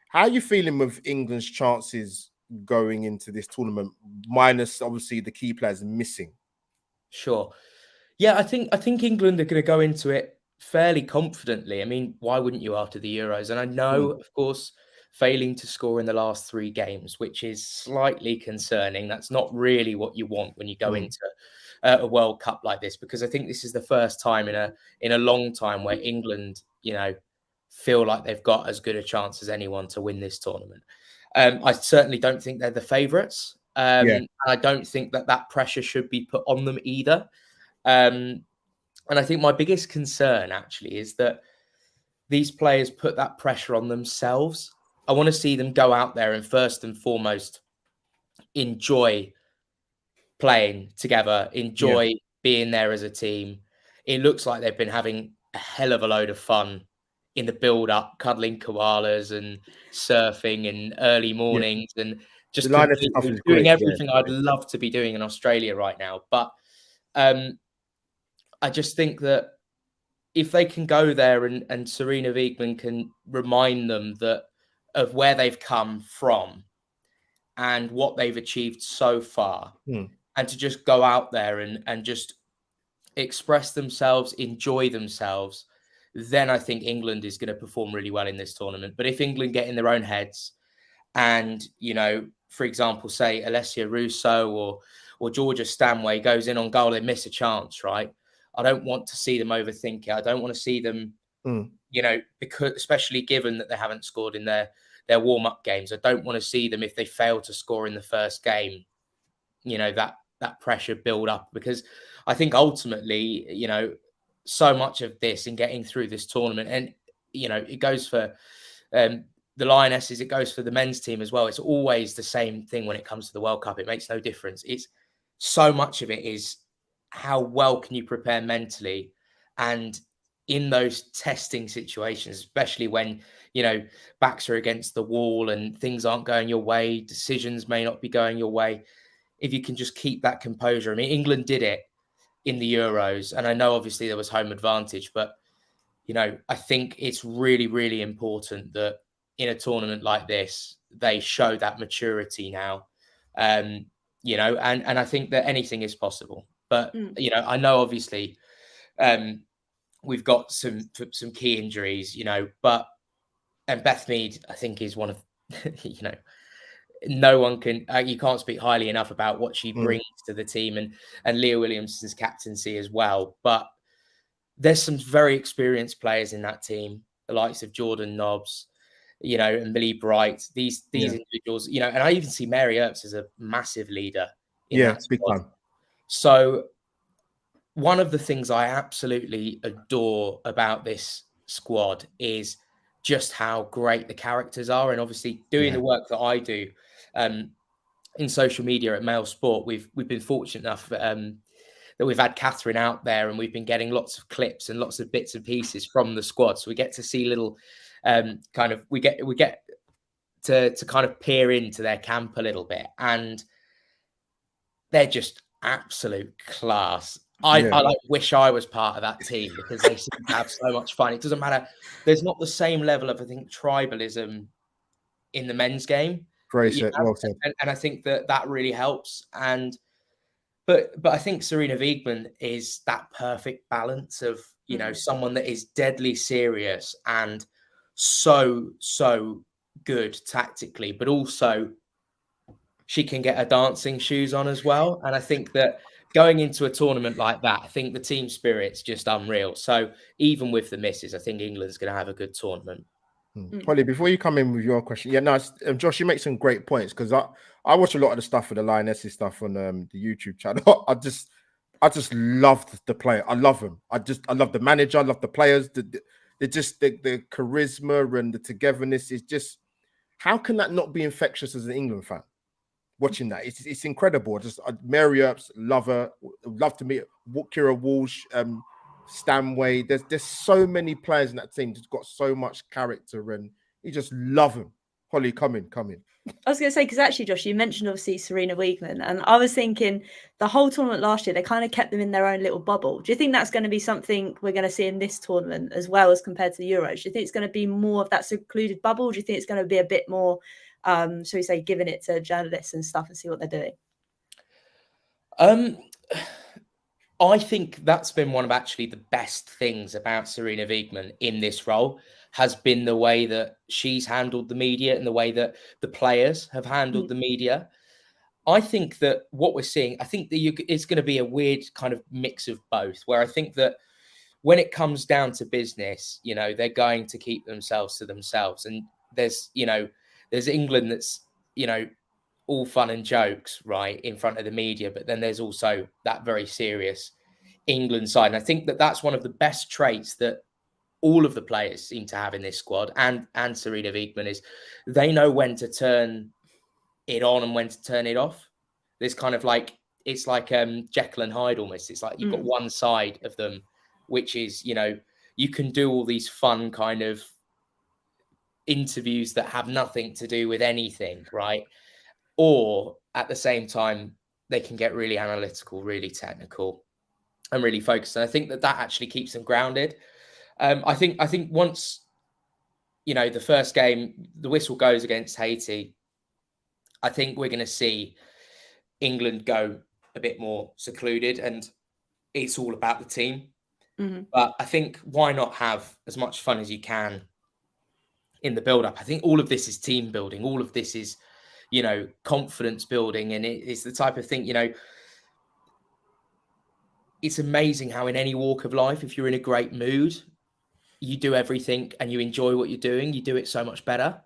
how are you feeling with England's chances going into this tournament, minus obviously the key players missing? Sure. Yeah, I think England are going to go into it fairly confidently. I mean, why wouldn't you after the Euros? And I know, of course, failing to score in the last 3 games, which is slightly concerning. That's not really what you want when you go into a World Cup like this, because I think this is the first time in a long time where England, feel like they've got as good a chance as anyone to win this tournament. I certainly don't think they're the favourites. I don't think that pressure should be put on them either. And I think my biggest concern actually is that these players put that pressure on themselves. I want to see them go out there and first and foremost enjoy playing together, enjoy being there as a team. It looks like they've been having a hell of a load of fun in the build-up, cuddling koalas and surfing in early mornings and just doing everything I'd love to be doing in Australia right now. But I just think that if they can go there and Serena Wiegman can remind them of where they've come from and what they've achieved so far, and to just go out there and just express themselves, enjoy themselves, then I think England is going to perform really well in this tournament. But if England get in their own heads and, for example, say Alessia Russo or Georgia Stanway goes in on goal, they miss a chance, right? I don't want to see them overthink it. I don't want to see them, because especially given that they haven't scored in their warm-up games. I don't want to see them, if they fail to score in the first game, that pressure build up, because I think ultimately, so much of this and getting through this tournament, and it goes for the Lionesses, it goes for the men's team as well. It's always the same thing when it comes to the World Cup. It makes no difference. It's so much of it is how well can you prepare mentally, and in those testing situations, especially when, backs are against the wall and things aren't going your way, decisions may not be going your way. If you can just keep that composure. I mean, England did it in the Euros, and I know obviously there was home advantage, but I think it's really, really important that in a tournament like this, they show that maturity now. And I think that anything is possible. But I know obviously we've got some key injuries, and Beth Mead, I think, is one of no one can you can't speak highly enough about what she brings to the team, and Leah Williamson's captaincy as well. But there's some very experienced players in that team, the likes of Jordan Nobbs, and Millie Bright, these individuals, and I even see Mary Earps as a massive leader in that big squad. time. So one of the things I absolutely adore about this squad is just how great the characters are. And obviously doing the work that I do in social media at Mail Sport, we've been fortunate enough that we've had Catherine out there, and we've been getting lots of clips and lots of bits and pieces from the squad. So we get to see little we get to kind of peer into their camp a little bit, and they're just absolute class. I wish I was part of that team, because they seem to have so much fun. It doesn't matter. There's not the same level of, I think, tribalism in the men's game. Well said. And I think that really helps. But I think Serena Wiegmann is that perfect balance of, someone that is deadly serious and so good tactically, but also she can get her dancing shoes on as well. And I think that going into a tournament like that, I think the team spirit's just unreal. So even with the misses, I think England's going to have a good tournament. Holly, before you come in with your question, Josh, you make some great points, because I watch a lot of the stuff for the Lionesses stuff on the YouTube channel. I just loved the player. I love them. I love the manager. I love the players. The charisma and the togetherness is just, how can that not be infectious as an England fan? Watching that, it's incredible. Mary Earps, love her. Love to meet Kira Walsh, Stanway. There's so many players in that team that's got so much character, and you just love them. Holly, come in. I was going to say, because actually, Josh, you mentioned obviously Serena Wiegmann, and I was thinking the whole tournament last year, they kind of kept them in their own little bubble. Do you think that's going to be something we're going to see in this tournament as well as compared to the Euros? Do you think it's going to be more of that secluded bubble? Do you think it's going to be a bit more, shall we say, giving it to journalists and stuff and see what they're doing? I think that's been one of actually the best things about Serena Wiegmann in this role, has been the way that she's handled the media and the way that the players have handled the media. I think that what we're seeing, I think that it's going to be a weird kind of mix of both, where I think that when it comes down to business, they're going to keep themselves to themselves. And there's England that's, all fun and jokes, right, in front of the media, but then there's also that very serious England side. And I think that that's one of the best traits that all of the players seem to have in this squad, and Serena Wiegmann, is they know when to turn it on and when to turn it off. There's kind of like, it's like Jekyll and Hyde almost. It's like you've got one side of them, which is, you can do all these fun kind of interviews that have nothing to do with anything, right? Or at the same time, they can get really analytical, really technical, and really focused. And I think that actually keeps them grounded. I think once, the first game, the whistle goes against Haiti, I think we're going to see England go a bit more secluded, and it's all about the team. But I think, why not have as much fun as you can in the build-up? I think all of this is team building. All of this is, confidence building. And it's the type of thing, it's amazing how in any walk of life, if you're in a great mood, you do everything and you enjoy what you're doing, you do it so much better.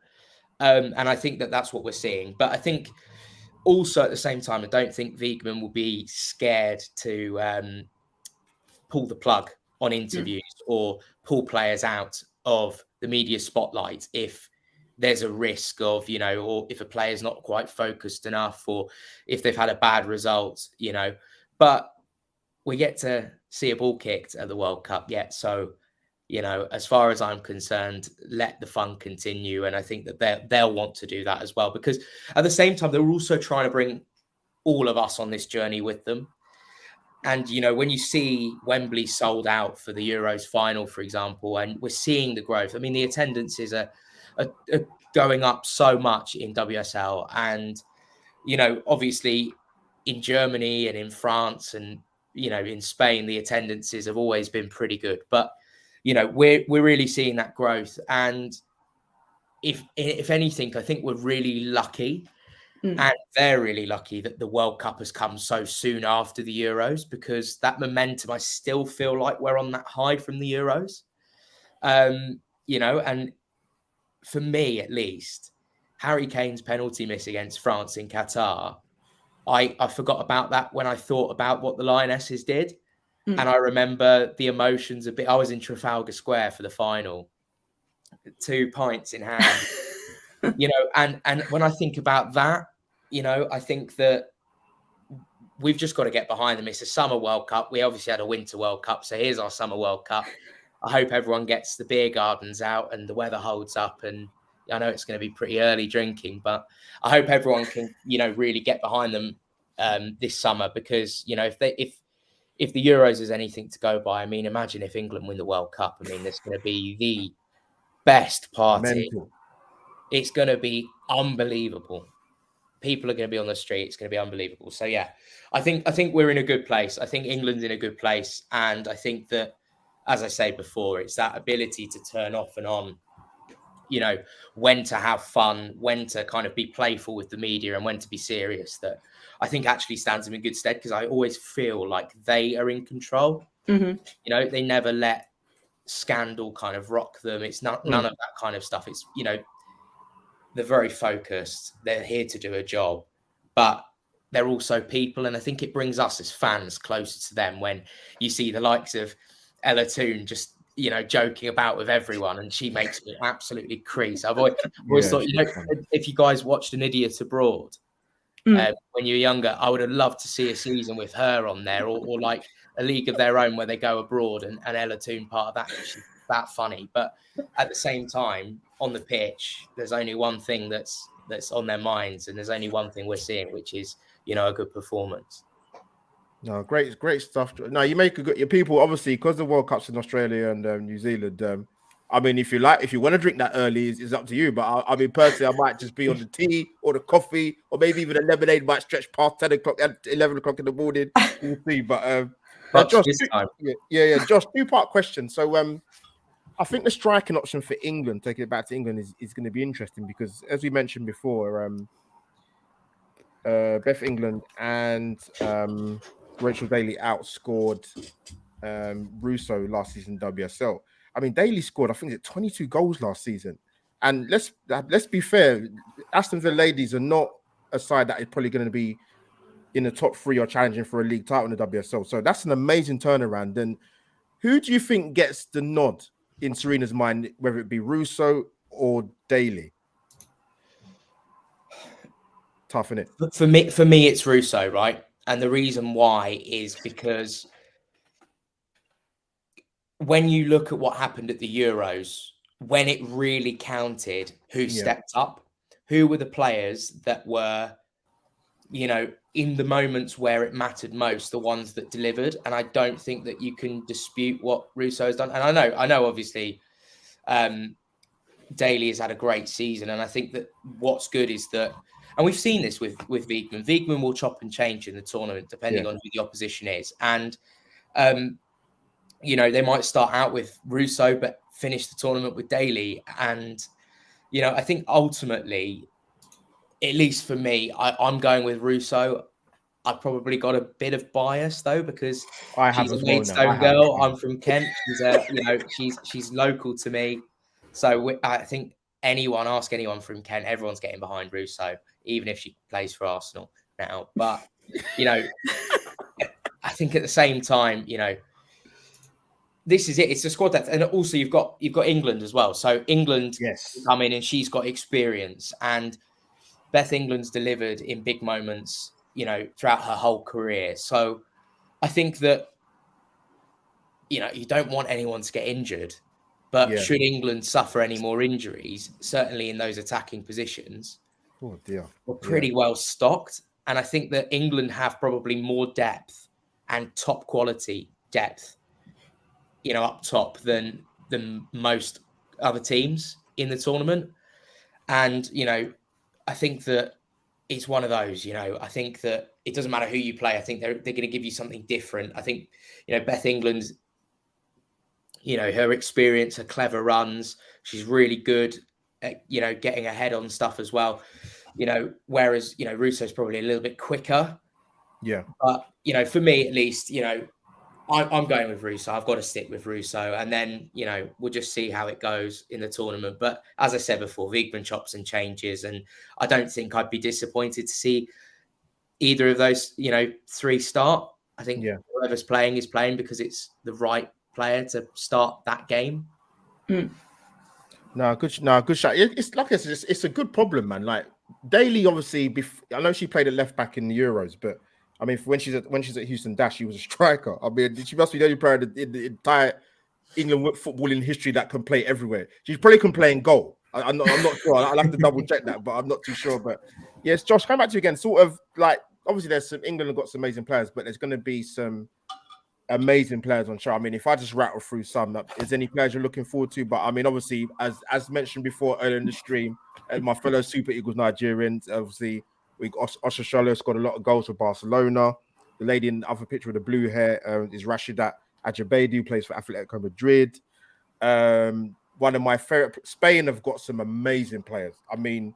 And I think that that's what we're seeing. But I think also at the same time, I don't think Wiegmann will be scared to pull the plug on interviews or pull players out of the media spotlight if there's a risk of, you know, or if a player's not quite focused enough, or if they've had a bad result, you know. But we get to see a ball kicked at the World Cup yet. So, you know, as far as I'm concerned, let the fun continue. And I think that they'll want to do that as well, because at the same time, they're also trying to bring all of us on this journey with them. And, you know, when you see Wembley sold out for the Euros final, for example, and we're seeing the growth, I mean, the attendances are going up so much in WSL. And, you know, obviously in Germany and in France and, you know, in Spain, the attendances have always been pretty good. But, you know, we're really seeing that growth. And if anything, I think we're really lucky. And they're really lucky that the World Cup has come so soon after the Euros, because that momentum, I still feel like we're on that high from the Euros. You know, and for me, at least, Harry Kane's penalty miss against France in Qatar, I forgot about that when I thought about what the Lionesses did. And I remember the emotions a bit. I was in Trafalgar Square for the final, 2 pints in hand, you know, and when I think about that, you know, I think that we've just got to get behind them. It's a summer World Cup. We obviously had a winter World Cup. So here's our summer World Cup. I hope everyone gets the beer gardens out and the weather holds up. And I know it's going to be pretty early drinking, but I hope everyone can, you know, really get behind them this summer, because, you know, if the Euros is anything to go by, I mean, imagine if England win the World Cup. I mean, there's going to be the best party. Mental. It's going to be unbelievable. People are going to be on the street. It's going to be unbelievable. So yeah, I think we're in a good place. I think England's in a good place, and I think that, as I say before, it's that ability to turn off and on. You know, when to have fun, when to kind of be playful with the media, and when to be serious. That I think actually stands them in good stead, because I always feel like they are in control. You know, they never let scandal kind of rock them. It's none of that kind of stuff. It's, you know, they're very focused. They're here to do a job, but they're also people. And I think it brings us as fans closer to them when you see the likes of Ella Toon just, you know, joking about with everyone, and she makes me absolutely crease. I've always thought, you know, if you guys watched An Idiot Abroad when you were younger, I would have loved to see a season with her on there, or like A League of Their Own where they go abroad and Ella Toon part of that. She's that funny. But at the same time, on the pitch, there's only one thing that's on their minds, and there's only one thing we're seeing, which is, you know, a good performance. No, great stuff. No, you make a good. Your people, obviously, because the World Cup's in Australia and New Zealand. I mean, if you want to drink that early, it's up to you. But I mean, personally, I might just be on the tea or the coffee, or maybe even a lemonade might stretch past 10 o'clock, 11 o'clock in the morning. We'll see. But Josh, Josh, 2-part question. So I think the striking option for England, taking it back to England, is going to be interesting, because, as we mentioned before, Beth England and Rachel Daly outscored Russo last season in WSL. I mean, Daly scored, I think, 22 goals last season. And let's be fair, Aston Villa ladies are not a side that is probably going to be in the top 3 or challenging for a league title in the WSL. So that's an amazing turnaround. And who do you think gets the nod in Serena's mind, whether it be Russo or Daly? Tough, isn't it? For me, it's Russo, right? And the reason why is because when you look at what happened at the Euros, when it really counted, who stepped up, who were the players that were, you know, in the moments where it mattered most, the ones that delivered. And I don't think that you can dispute what Russo has done. And I know, obviously, Daly has had a great season. And I think that what's good is that, and we've seen this with Wiegman. Wiegman will chop and change in the tournament depending on who the opposition is. And, you know, they might start out with Russo, but finish the tournament with Daly. And, you know, I think ultimately, at least for me, I'm going with Russo. I've probably got a bit of bias though, because she's a Maidstone girl. I'm from Kent. She's local to me. So I think ask anyone from Kent, everyone's getting behind Russo, even if she plays for Arsenal now. But, you know, I think at the same time, you know, this is it. It's a squad depth, and also you've got England as well. So England come in, and she's got experience, and Beth England's delivered in big moments, throughout her whole career. So I think that you don't want anyone to get injured, but should England suffer any more injuries, certainly in those attacking positions, we're pretty well stocked. And I think that England have probably more depth and top quality depth, up top than most other teams in the tournament. And, I think that it's one of those, I think that it doesn't matter who you play. I think they're going to give you something different. I think, Beth England's, her experience, her clever runs, she's really good at, getting ahead on stuff as well. Whereas, Russo's probably a little bit quicker. Yeah. But, for me, at least, I'm going with Russo. I've got to stick with Russo. And then, we'll just see how it goes in the tournament. But as I said before, Wiegman chops and changes. And I don't think I'd be disappointed to see either of those, three start. I think whoever's playing is playing because it's the right player to start that game. Good shot. It's like it's a good problem, man. Like Daly, obviously, I know she played at left back in the Euros, but I mean, when she's at Houston Dash, she was a striker. I mean, she must be the only player in the entire England football in history that can play everywhere. She probably can play in goal. I'm not sure. I'll have to double check that, but I'm not too sure. But yes, Josh, come back to you again. Sort of like, obviously, there's some England have got some amazing players, but there's going to be some amazing players on show. I mean, if I just rattle through some, is any players you're looking forward to? But I mean, obviously, as mentioned before earlier in the stream, my fellow Super Eagles Nigerians, obviously, Osha Sholo's got a lot of goals for Barcelona. The lady in the other picture with the blue hair is Rashidat Ajibade, who plays for Atletico Madrid. One of my favorite, Spain have got some amazing players. I mean,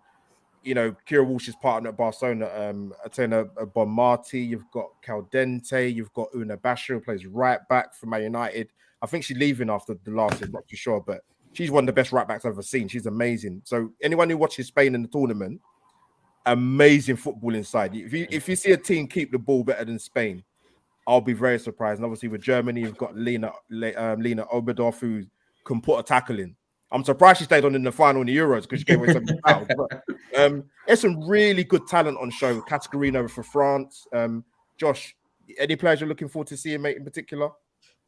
Kira Walsh's partner at Barcelona, Atena Bonmati. You've got Caldente. You've got Una Basha, who plays right back for Man United. I think she's leaving after the last, I'm not too sure, but she's one of the best right backs I've ever seen. She's amazing. So anyone who watches Spain in the tournament, amazing football inside. If you see a team keep the ball better than Spain, I'll be very surprised. And obviously with Germany, you've got Lena Oberdorf, who can put a tackle in. I'm surprised she stayed on in the final in the Euros because she gave away some fouls. But there's some really good talent on show. Cascarino for France. Josh, any players you're looking forward to seeing, mate, in particular?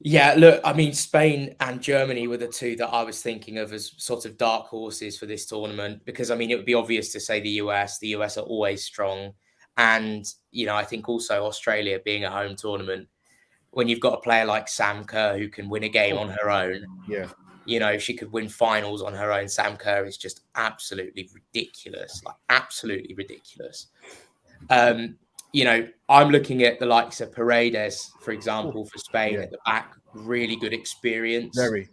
Yeah, look, I mean, Spain and Germany were the two that I was thinking of as sort of dark horses for this tournament, because, I mean, it would be obvious to say the US. The US are always strong. And, I think also Australia being a home tournament, when you've got a player like Sam Kerr who can win a game on her own. Yeah. She could win finals on her own. Sam Kerr is just absolutely ridiculous, absolutely ridiculous. I'm looking at the likes of Paredes, for example, for Spain at the back. Really good experience. Very.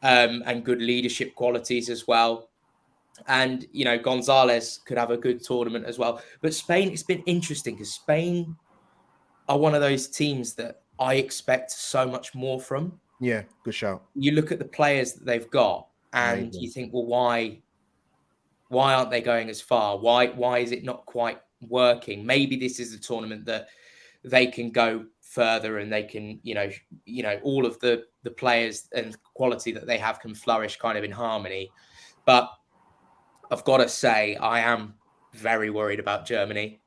And good leadership qualities as well. And, Gonzalez could have a good tournament as well. But Spain, it's been interesting because Spain are one of those teams that I expect so much more from. Yeah, good shout. You look at the players that they've got and you think, well, why aren't they going as far? Why is it not quite working? Maybe this is a tournament that they can go further and they can, all of the players and quality that they have can flourish kind of in harmony. But I've got to say, I am very worried about Germany.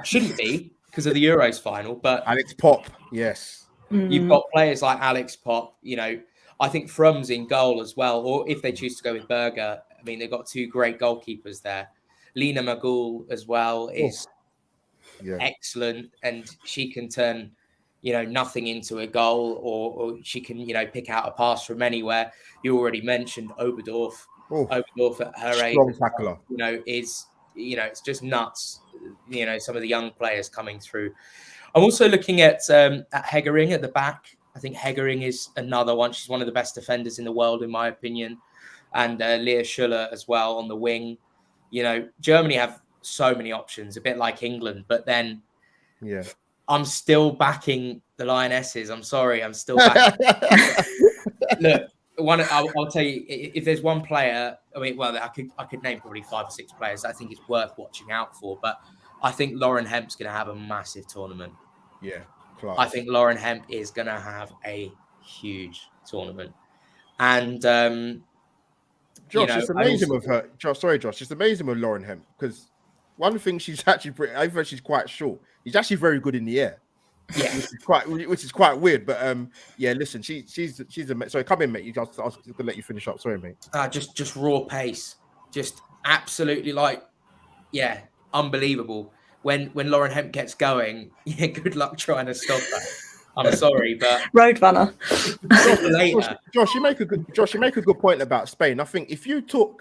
I shouldn't be because of the Euros final, but Alex Pop, yes. You've got players like Alex Pop, I think Frum's in goal as well, or if they choose to go with Berger, I mean, they've got two great goalkeepers there. Lena Magul as well is excellent, and she can turn, nothing into a goal, or she can, pick out a pass from anywhere. You already mentioned Oberdorf. Oberdorf at her age, tackler. Is, it's just nuts, some of the young players coming through. I'm also looking at Hegering at the back. I think Hegering is another one. She's one of the best defenders in the world, in my opinion. And Leah Schuller as well on the wing. Germany have so many options, a bit like England. But then I'm still backing the Lionesses. I'm sorry. I'm still backing. Look, I'll tell you, if there's one player, I could name probably 5 or 6 players I think it's worth watching out for. But I think Lauren Hemp's going to have a massive tournament. Yeah, class. I think Lauren Hemp is going to have a huge tournament. And Josh, it's amazing with her. Josh, sorry, Josh, it's amazing with Lauren Hemp because one thing she's actually I think she's quite short. She's actually very good in the air. Yeah, which is quite weird. But yeah, listen, she's a sorry, come in, mate. I was gonna let you finish up. Sorry, mate. Just raw pace, just absolutely unbelievable. When Lauren Hemp gets going, good luck trying to stop that. I'm sorry, but Roadrunner. Josh, you make a good point about Spain. I think if you put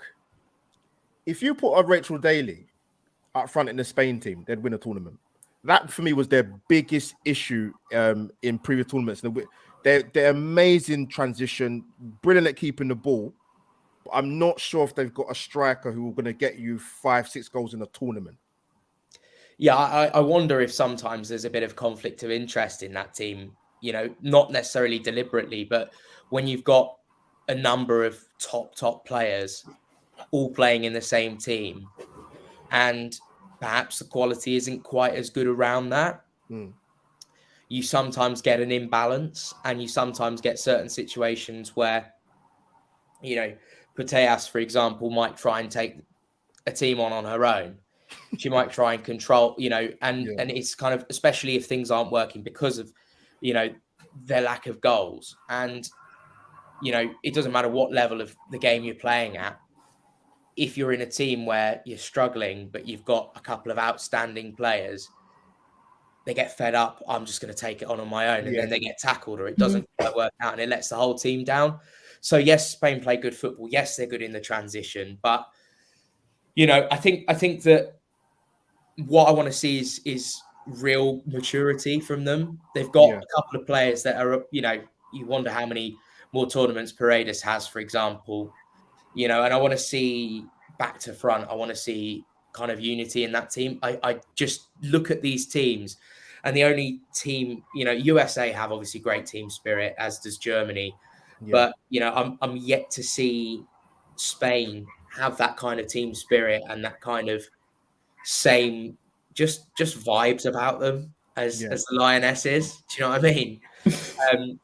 a Rachel Daly up front in the Spain team, they'd win a tournament. That for me was their biggest issue in previous tournaments. They're amazing transition, brilliant at keeping the ball. But I'm not sure if they've got a striker who are going to get you 5-6 goals in a tournament. Yeah, I wonder if sometimes there's a bit of conflict of interest in that team, not necessarily deliberately, but when you've got a number of top players all playing in the same team and perhaps the quality isn't quite as good around that, you sometimes get an imbalance and you sometimes get certain situations where, Putellas, for example, might try and take a team on her own. She might try and control, and it's kind of, especially if things aren't working because of, their lack of goals. And, it doesn't matter what level of the game you're playing at. If you're in a team where you're struggling, but you've got a couple of outstanding players, they get fed up. I'm just going to take it on my own. And then they get tackled or it doesn't work out and it lets the whole team down. So yes, Spain play good football. Yes, they're good in the transition, but I think that what I want to see is real maturity from them. They've got a couple of players that are, you wonder how many more tournaments Paredes has, for example, and I want to see back to front. I want to see kind of unity in that team. I just look at these teams and the only team, USA have obviously great team spirit, as does Germany. But, I'm yet to see Spain have that kind of team spirit and that kind of same just vibes about them as the Lionesses. Do you know what I mean?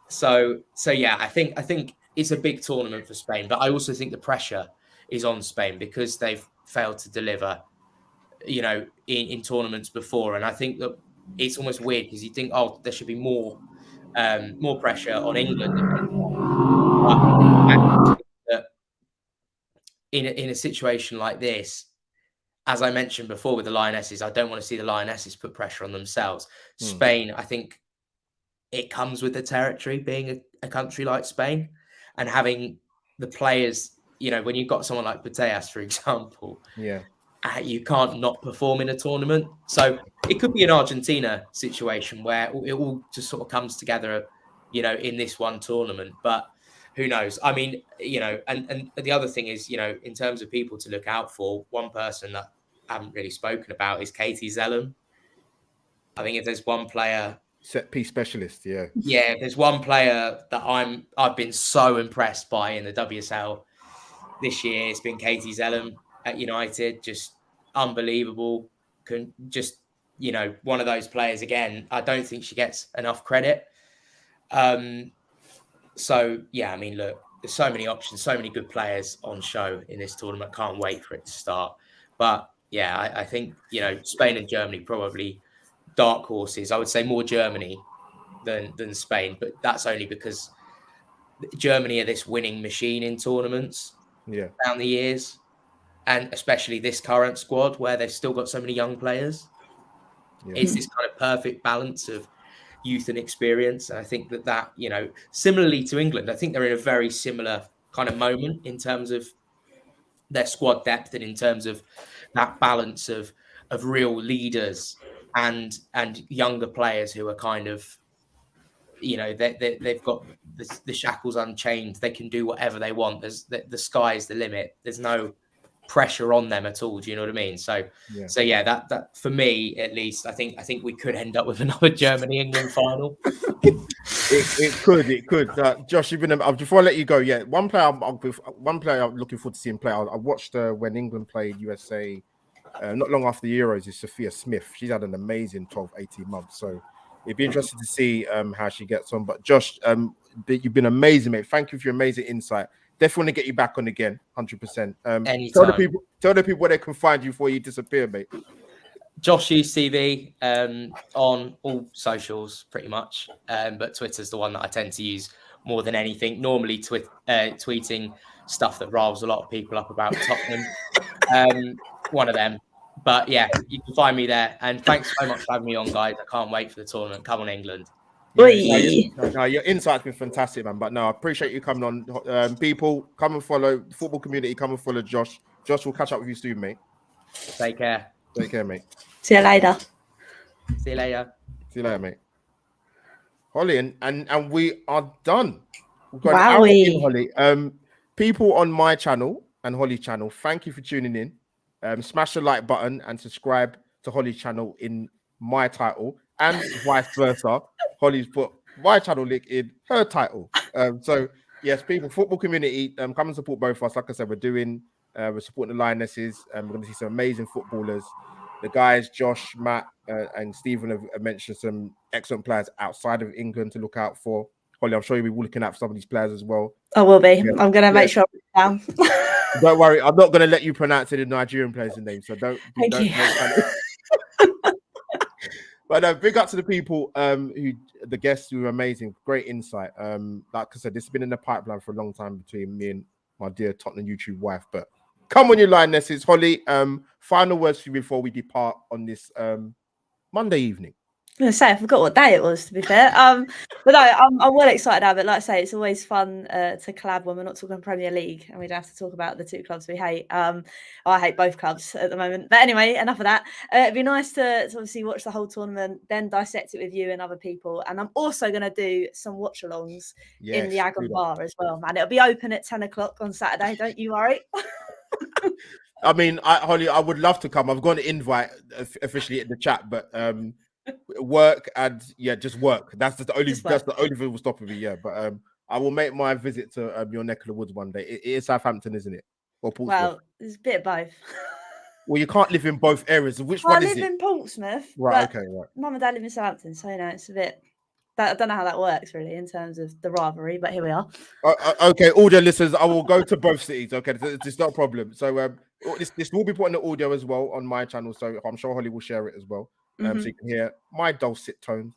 So yeah, I think it's a big tournament for Spain, but I also think the pressure is on Spain because they've failed to deliver, in tournaments before. And I think that it's almost weird because you think, oh, there should be more pressure on England. But in a situation like this, as I mentioned before with the Lionesses, I don't want to see the Lionesses put pressure on themselves. Spain, I think it comes with the territory, being a country like Spain and having the players, when you've got someone like Putellas, for example, you can't not perform in a tournament. So it could be an Argentina situation where it all just sort of comes together, in this one tournament. But who knows? I mean, and the other thing is, in terms of people to look out for, one person that I haven't really spoken about is Katie Zellum. I think if there's one player, set piece specialist, if there's one player that I've been so impressed by in the WSL this year, it's been Katie Zellum at United. Just unbelievable. One of those players again. I don't think she gets enough credit. So yeah, I mean, look, there's so many options, so many good players on show in this tournament. Can't wait for it to start. But yeah, I think Spain and Germany probably dark horses. I would say more Germany than Spain, but that's only because Germany are this winning machine in tournaments down the years, and especially this current squad where they've still got so many young players. It's this kind of perfect balance of youth and experience. And I think that similarly to England, I think they're in a very similar kind of moment in terms of their squad depth and in terms of that balance of real leaders and younger players who are kind of, they've got the shackles unchained. They can do whatever they want. The sky's the limit. There's no pressure on them at all. Do you know what I mean? So yeah, that for me at least, I think we could end up with another Germany-England final. It could. Josh, you've been before I let you go. One player I'm looking forward to seeing play. I watched when England played USA not long after the Euros is Sophia Smith. She's had an amazing 12-18 months. So It'd be interesting to see how she gets on. But Josh, you've been amazing, mate. Thank you for your amazing insight. Definitely want to get you back on again, 100%. Anytime. Tell the people where they can find you before you disappear, mate. Josh UCV on all socials, pretty much. But Twitter's the one that I tend to use more than anything. Normally tweeting stuff that riles a lot of people up about Tottenham. One of them. But yeah, you can find me there. And thanks so much for having me on, guys. I can't wait for the tournament. Come on, England. Yeah, your insight's been fantastic, man. But no, I appreciate you coming on. People, come and follow the football community. Come and follow Josh. Josh, we'll catch up with you soon, mate. Take care. Take care, mate. See you later. See you later. See you later, mate. Holly, and we are done. We've got Wow. an hour in, Holly. People on my channel and Holly's channel, thank you for tuning in. Smash the like button and subscribe to Holly's channel in my title, and vice versa. Holly's put my channel link in her title. So yes, people, football community, come and support both of us. Like I said, we're supporting the Lionesses. We're going to see some amazing footballers. The guys, Josh, Matt, and Stephen have mentioned some excellent players outside of England to look out for. Holly, I'm sure you'll be looking out for some of these players as well. I will be. Yeah. I'm going to make sure I'm down. Don't worry, I'm not going to let you pronounce any Nigerian players' names, so don't. Thank you. But big up to the people the guests who were amazing, great insight. Like I said, this has been in the pipeline for a long time between me and my dear Tottenham YouTube wife. But come on, you Lionesses. Holly, final words for you before we depart on this Monday evening. I was going to say, I forgot what day it was, to be fair. But no, I'm well excited to have it. Like I say, it's always fun to collab when we're not talking Premier League and we don't have to talk about the two clubs we hate. I hate both clubs at the moment. But anyway, enough of that. It'd be nice to obviously watch the whole tournament, then dissect it with you and other people. And I'm also going to do some watch-alongs in the Agon Bar as well, man. It'll be open at 10 o'clock on Saturday. Don't you worry. I mean, Holly, I would love to come. I've got an invite officially in the chat, but work and just work. That's the only thing will stop me. Yeah, but I will make my visit to your neck of the woods one day. It is Southampton, isn't it? Or Portsmouth? Well, it's a bit of both. Well, you can't live in both areas. Which one is it? I live in Portsmouth. Right. Okay. Right. Mum and Dad live in Southampton, so it's a bit. I don't know how that works really in terms of the rivalry, but here we are. Okay, audio listeners, I will go to both cities. Okay, it's not a problem. So this will be put in the audio as well on my channel, so I'm sure Holly will share it as well. So you can hear my dulcet tones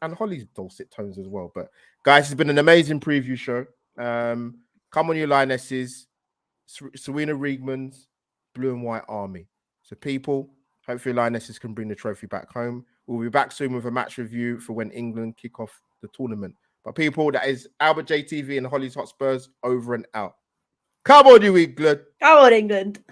and Holly's dulcet tones as well. But guys, it's been an amazing preview show. Come on, you Lionesses, Serena Riegman's Blue and White Army. So people, hopefully Lionesses can bring the trophy back home. We'll be back soon with a match review for when England kick off the tournament. But people, that is Albert JTV and Holly's Hotspurs over and out. Come on, you England. Come on, England.